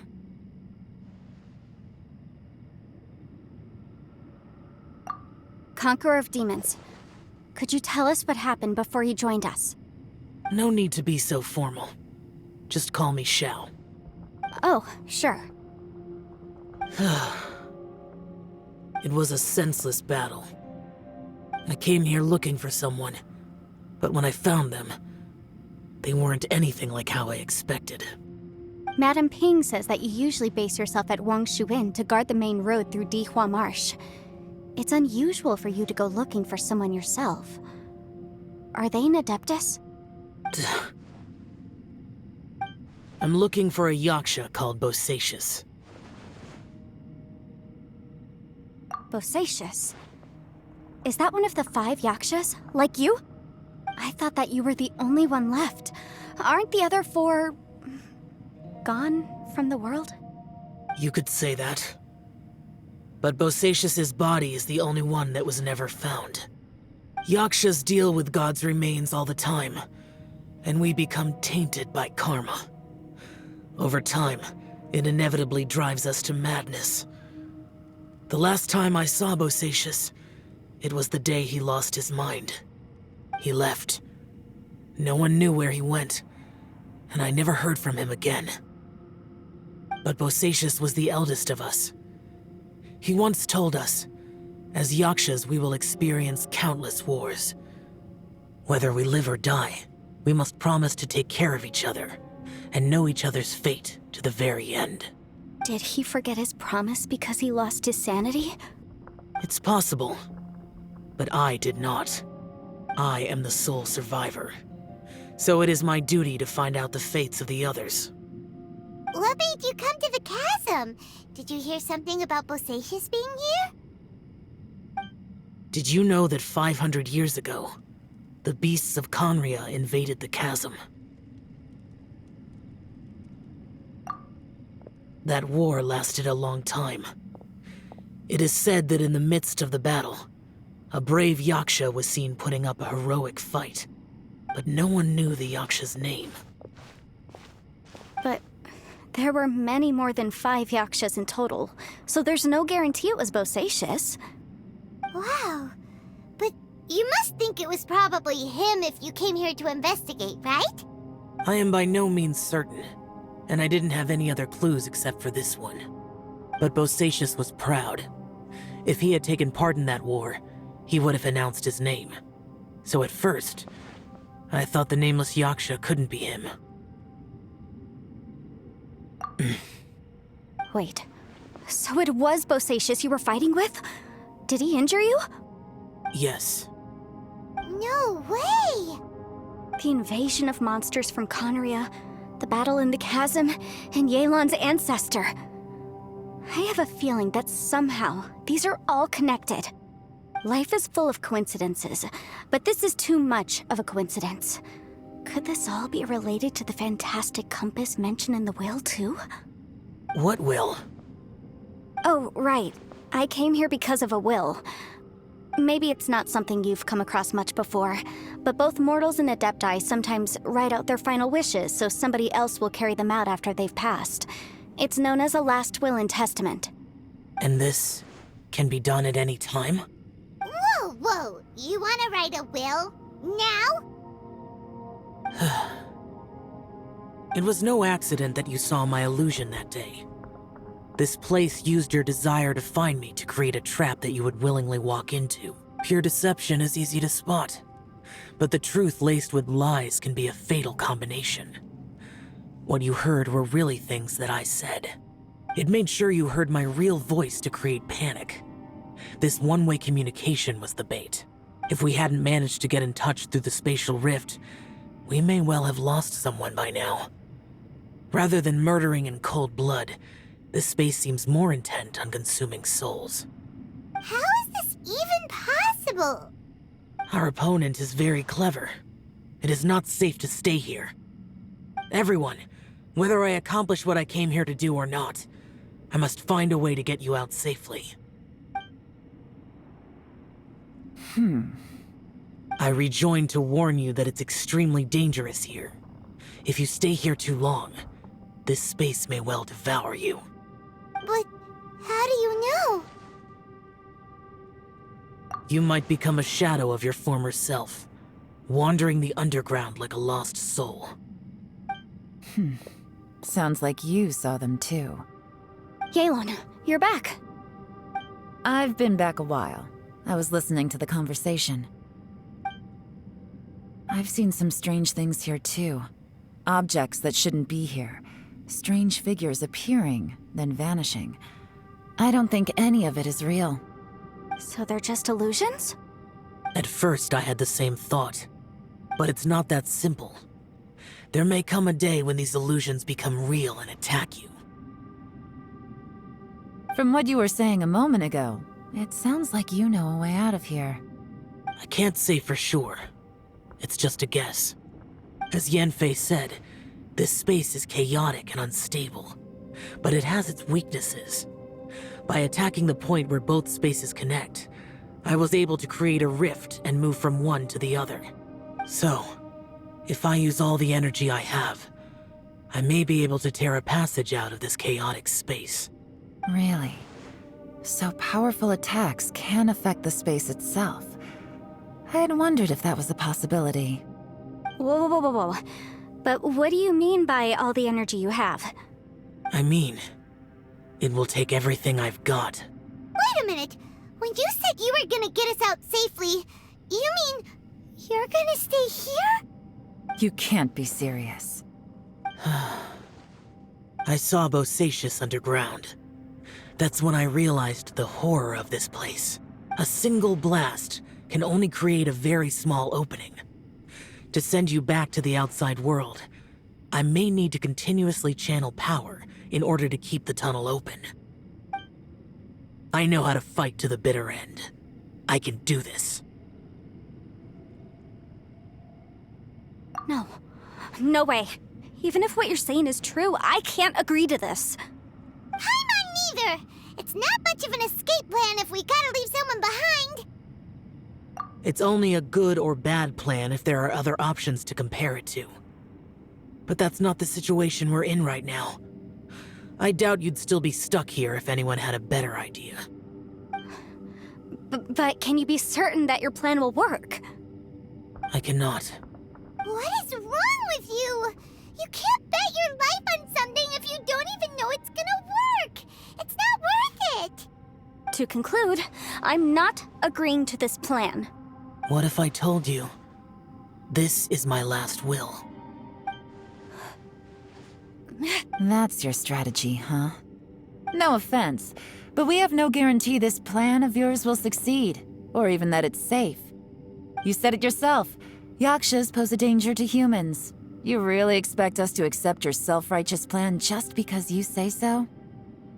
Conqueror of Demons, could you tell us what happened before you joined us? No need to be so formal. Just call me Xiao. Oh, sure. It was a senseless battle. I came here looking for someone, but when I found them, they weren't anything like how I expected. Madame Ping says that you usually base yourself at Wangshu Inn to guard the main road through Dihua Marsh. It's unusual for you to go looking for someone yourself. Are they an Adeptus? I'm looking for a Yaksha called Bosacius. Bosacius? Is that one of the 5 Yakshas, like you? I thought that you were the only one left. Aren't the other 4... gone from the world? You could say that. But Bosacius's body is the only one that was never found. Yakshas deal with God's remains all the time, and we become tainted by karma. Over time, it inevitably drives us to madness. The last time I saw Bosacius, it was the day he lost his mind. He left. No one knew where he went, and I never heard from him again. But Bosacius was the eldest of us. He once told us, as Yakshas we will experience countless wars. Whether we live or die, we must promise to take care of each other, and know each other's fate to the very end. Did he forget his promise because he lost his sanity? It's possible, but I did not. I am the sole survivor. So it is my duty to find out the fates of the others. What made you come to the chasm? Did you hear something about Bosacius being here? Did you know that 500 years ago, the beasts of Conria invaded the chasm? That war lasted a long time. It is said that in the midst of the battle, a brave Yaksha was seen putting up a heroic fight, but no one knew the Yaksha's name. But there were many more than 5 Yakshas in total, so there's no guarantee it was Bosacius. Wow. But you must think it was probably him if you came here to investigate, right? I am by no means certain, and I didn't have any other clues except for this one. But Bosacius was proud. If he had taken part in that war, he would have announced his name. So at first, I thought the nameless Yaksha couldn't be him. Wait, so it was Bosacius you were fighting with? Did he injure you? Yes. No way! The invasion of monsters from Conria, the battle in the chasm, and Yelan's ancestor. I have a feeling that somehow these are all connected. Life is full of coincidences, but this is too much of a coincidence. Could this all be related to the fantastic compass mentioned in the will, too? What will? Oh, right. I came here because of a will. Maybe it's not something you've come across much before, but both mortals and Adepti sometimes write out their final wishes so somebody else will carry them out after they've passed. It's known as a last will and testament. And this can be done at any time? Whoa, whoa! You want to write a will? Now? It was no accident that you saw my illusion that day. This place used your desire to find me to create a trap that you would willingly walk into. Pure deception is easy to spot, but the truth laced with lies can be a fatal combination. What you heard were really things that I said. It made sure you heard my real voice to create panic. This one-way communication was the bait. If we hadn't managed to get in touch through the spatial rift, we may well have lost someone by now. Rather than murdering in cold blood, this space seems more intent on consuming souls. How is this even possible? Our opponent is very clever. It is not safe to stay here. Everyone, whether I accomplish what I came here to do or not, I must find a way to get you out safely. I rejoined to warn you that it's extremely dangerous here. If you stay here too long, this space may well devour you. But how do you know? You might become a shadow of your former self, wandering the underground like a lost soul. Sounds like you saw them too. Yelan, you're back. I've been back a while. I was listening to the conversation. I've seen some strange things here too. Objects that shouldn't be here. Strange figures appearing, then vanishing. I don't think any of it is real. So they're just illusions? At first, I had the same thought. But it's not that simple. There may come a day when these illusions become real and attack you. From what you were saying a moment ago, it sounds like you know a way out of here. I can't say for sure. It's just a guess. As Yanfei said, this space is chaotic and unstable, but it has its weaknesses. By attacking the point where both spaces connect, I was able to create a rift and move from one to the other. So, if I use all the energy I have, I may be able to tear a passage out of this chaotic space. Really? So powerful attacks can affect the space itself. I had wondered if that was a possibility. Whoa, whoa, whoa, whoa. But what do you mean by all the energy you have? I mean, it will take everything I've got. Wait a minute. When you said you were gonna get us out safely, you mean you're gonna stay here? You can't be serious. I saw Bosacius underground. That's when I realized the horror of this place. A single blast can only create a very small opening. To send you back to the outside world, I may need to continuously channel power in order to keep the tunnel open. I know how to fight to the bitter end. I can do this. No. No way. Even if what you're saying is true, I can't agree to this. I'm not neither. It's not much of an escape plan if we gotta leave someone behind. It's only a good or bad plan if there are other options to compare it to. But that's not the situation we're in right now. I doubt you'd still be stuck here if anyone had a better idea. But can you be certain that your plan will work? I cannot. What is wrong with you? You can't bet your life on something if you don't even know it's gonna work. It's not worth it. To conclude, I'm not agreeing to this plan. What if I told you, this is my last will? That's your strategy, huh? No offense, but we have no guarantee this plan of yours will succeed, or even that it's safe. You said it yourself. Yakshas pose a danger to humans. You really expect us to accept your self-righteous plan just because you say so?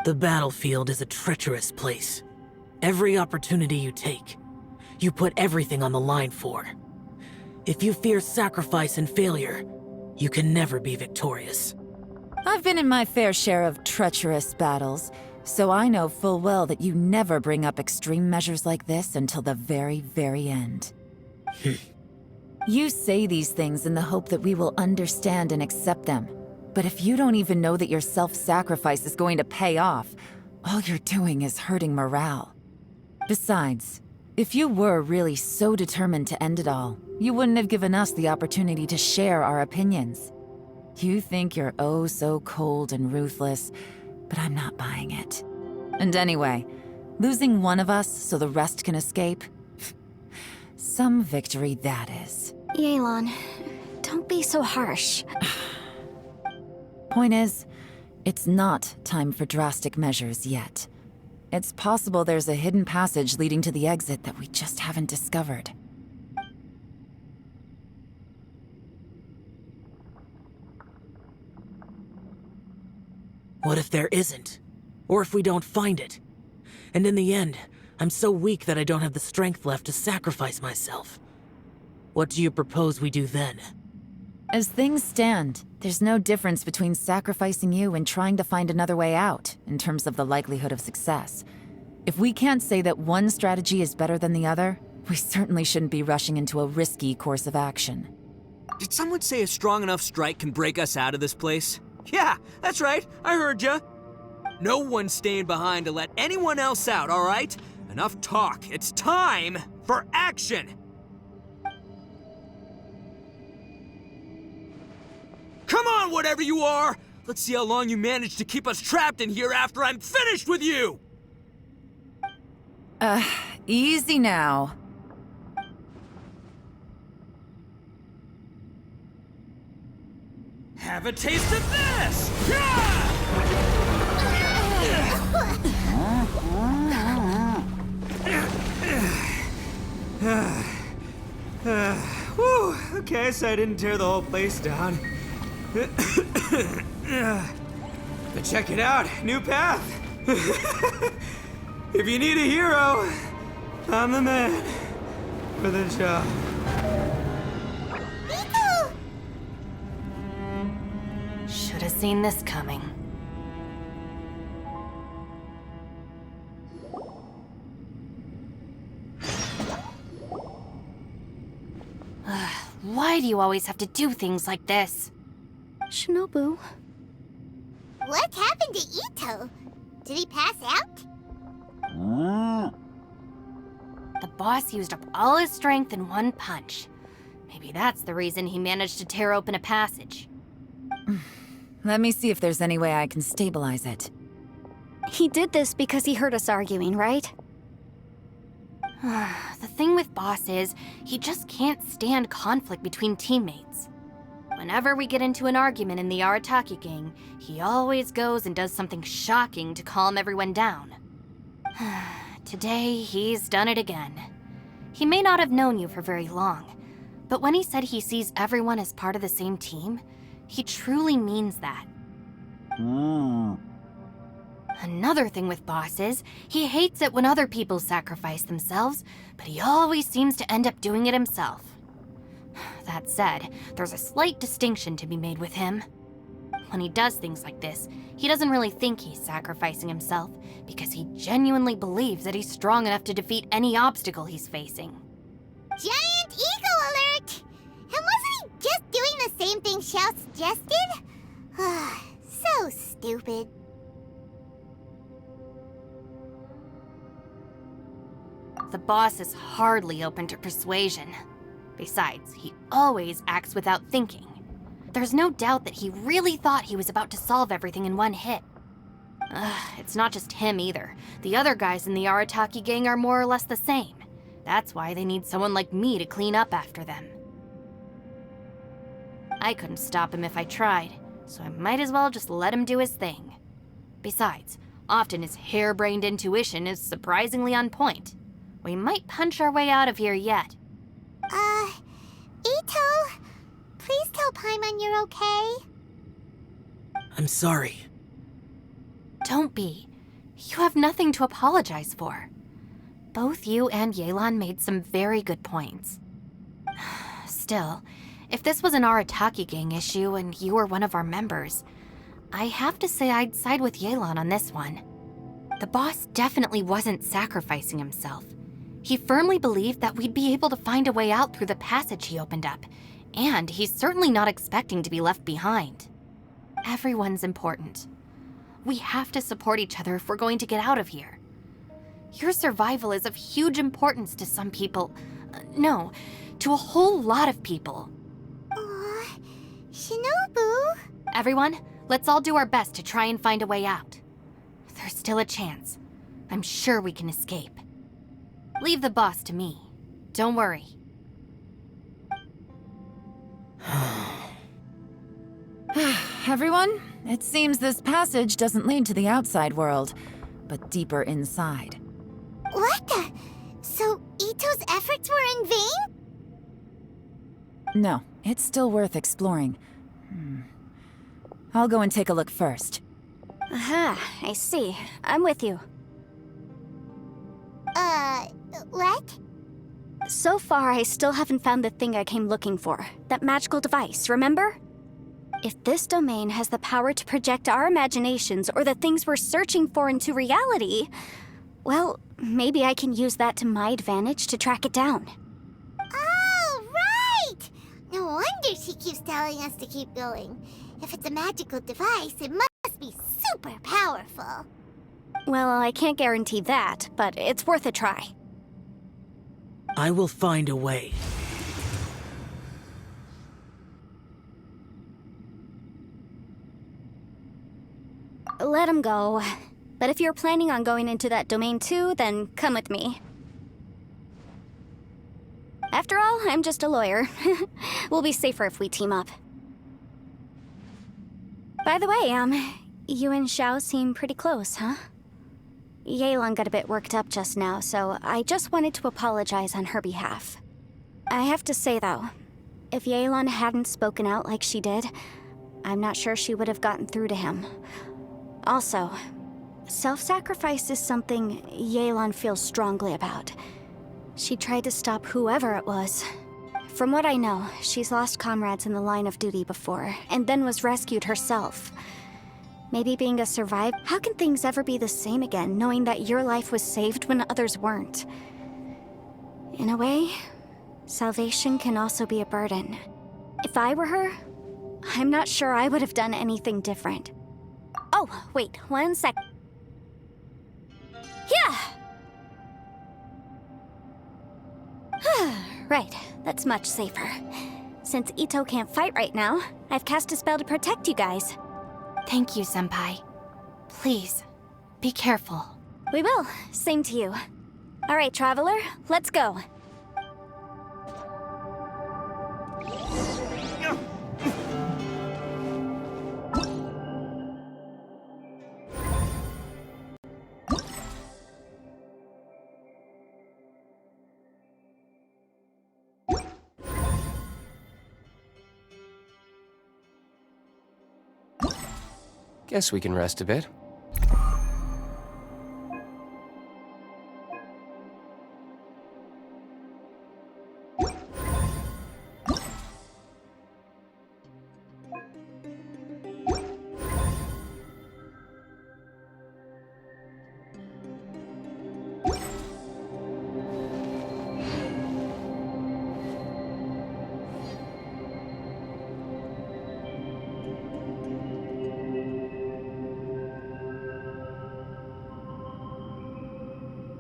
The battlefield is a treacherous place. Every opportunity you take, you put everything on the line for. If you fear sacrifice and failure, you can never be victorious. I've been in my fair share of treacherous battles, so I know full well that you never bring up extreme measures like this until the very, very end. You say these things in the hope that we will understand and accept them. But if you don't even know that your self-sacrifice is going to pay off, all you're doing is hurting morale. Besides, if you were really so determined to end it all, you wouldn't have given us the opportunity to share our opinions. You think you're oh so cold and ruthless, but I'm not buying it. And anyway, losing one of us so the rest can escape? Some victory that is. Yelan, don't be so harsh. Point is, it's not time for drastic measures yet. It's possible there's a hidden passage leading to the exit that we just haven't discovered. What if there isn't? Or if we don't find it? And in the end, I'm so weak that I don't have the strength left to sacrifice myself. What do you propose we do then? As things stand, there's no difference between sacrificing you and trying to find another way out, in terms of the likelihood of success. If we can't say that one strategy is better than the other, we certainly shouldn't be rushing into a risky course of action. Did someone say a strong enough strike can break us out of this place? Yeah, that's right, I heard ya. No one's staying behind to let anyone else out, all right? Enough talk, it's time for action! Come on, whatever you are! Let's see how long you manage to keep us trapped in here after I'm finished with you! Easy now. Have a taste of this! Whew, okay, so I didn't tear the whole place down. But check it out, new path. If you need a hero, I'm the man for the job. Should have seen this coming. Why do you always have to do things like this? Shinobu, What happened to Ito? Did he pass out? The boss used up all his strength in one punch. Maybe that's the reason he managed to tear open a passage. Let me see if there's any way I can stabilize it. he did this because he heard us arguing, right? The thing with Boss is, he just can't stand conflict between teammates. Whenever we get into an argument in the Arataki gang, he always goes and does something shocking to calm everyone down. Today, he's done it again. He may not have known you for very long, but when he said he sees everyone as part of the same team, he truly means that. Another thing with Boss is, he hates it when other people sacrifice themselves, but he always seems to end up doing it himself. That said, there's a slight distinction to be made with him. When he does things like this, he doesn't really think he's sacrificing himself, because he genuinely believes that he's strong enough to defeat any obstacle he's facing. Giant ego alert! And wasn't he just doing the same thing Xiao suggested? So stupid. The boss is hardly open to persuasion. Besides, he always acts without thinking. There's no doubt that he really thought he was about to solve everything in one hit. It's not just him either. The other guys in the Arataki gang are more or less the same. That's why they need someone like me to clean up after them. I couldn't stop him if I tried, so I might as well just let him do his thing. Besides, often his harebrained intuition is surprisingly on point. We might punch our way out of here yet. Ito, please tell Paimon you're okay. I'm sorry. Don't be. You have nothing to apologize for. Both you and Yelan made some very good points. Still, if this was an Arataki gang issue and you were one of our members, I have to say I'd side with Yelan on this one. The boss definitely wasn't sacrificing himself. He firmly believed that we'd be able to find a way out through the passage he opened up, and he's certainly not expecting to be left behind. Everyone's important. We have to support each other if we're going to get out of here. Your survival is of huge importance to some people. No, to a whole lot of people. Aw, Shinobu. Everyone, let's all do our best to try and find a way out. There's still a chance. I'm sure we can escape. Leave the boss to me. Don't worry. Everyone, it seems this passage doesn't lead to the outside world, but deeper inside. What the? So Ito's efforts were in vain? No, it's still worth exploring. I'll go and take a look first. Aha, I see. I'm with you. What? So far, I still haven't found the thing I came looking for. That magical device, remember? If this domain has the power to project our imaginations or the things we're searching for into reality, well, maybe I can use that to my advantage to track it down. Oh, right! No wonder she keeps telling us to keep going. If it's a magical device, it must be super powerful. Well, I can't guarantee that, but it's worth a try. I will find a way. Let him go. But if you're planning on going into that domain too, then come with me. After all, I'm just a lawyer. We'll be safer if we team up. By the way, you and Xiao seem pretty close, huh? Yelan got a bit worked up just now, so I just wanted to apologize on her behalf. I have to say, though, if Yelan hadn't spoken out like she did, I'm not sure she would have gotten through to him. Also, self-sacrifice is something Yelan feels strongly about. She tried to stop whoever it was. From what I know, she's lost comrades in the line of duty before, and then was rescued herself. Maybe being a survivor, how can things ever be the same again, knowing that your life was saved when others weren't? In a way, salvation can also be a burden. If I were her, I'm not sure I would have done anything different. Oh, wait, 1 sec. Yeah! Right, that's much safer. Since Ito can't fight right now, I've cast a spell to protect you guys. Thank you, Senpai. Please, be careful. We will. Same to you. All right, Traveler, let's go. Guess we can rest a bit.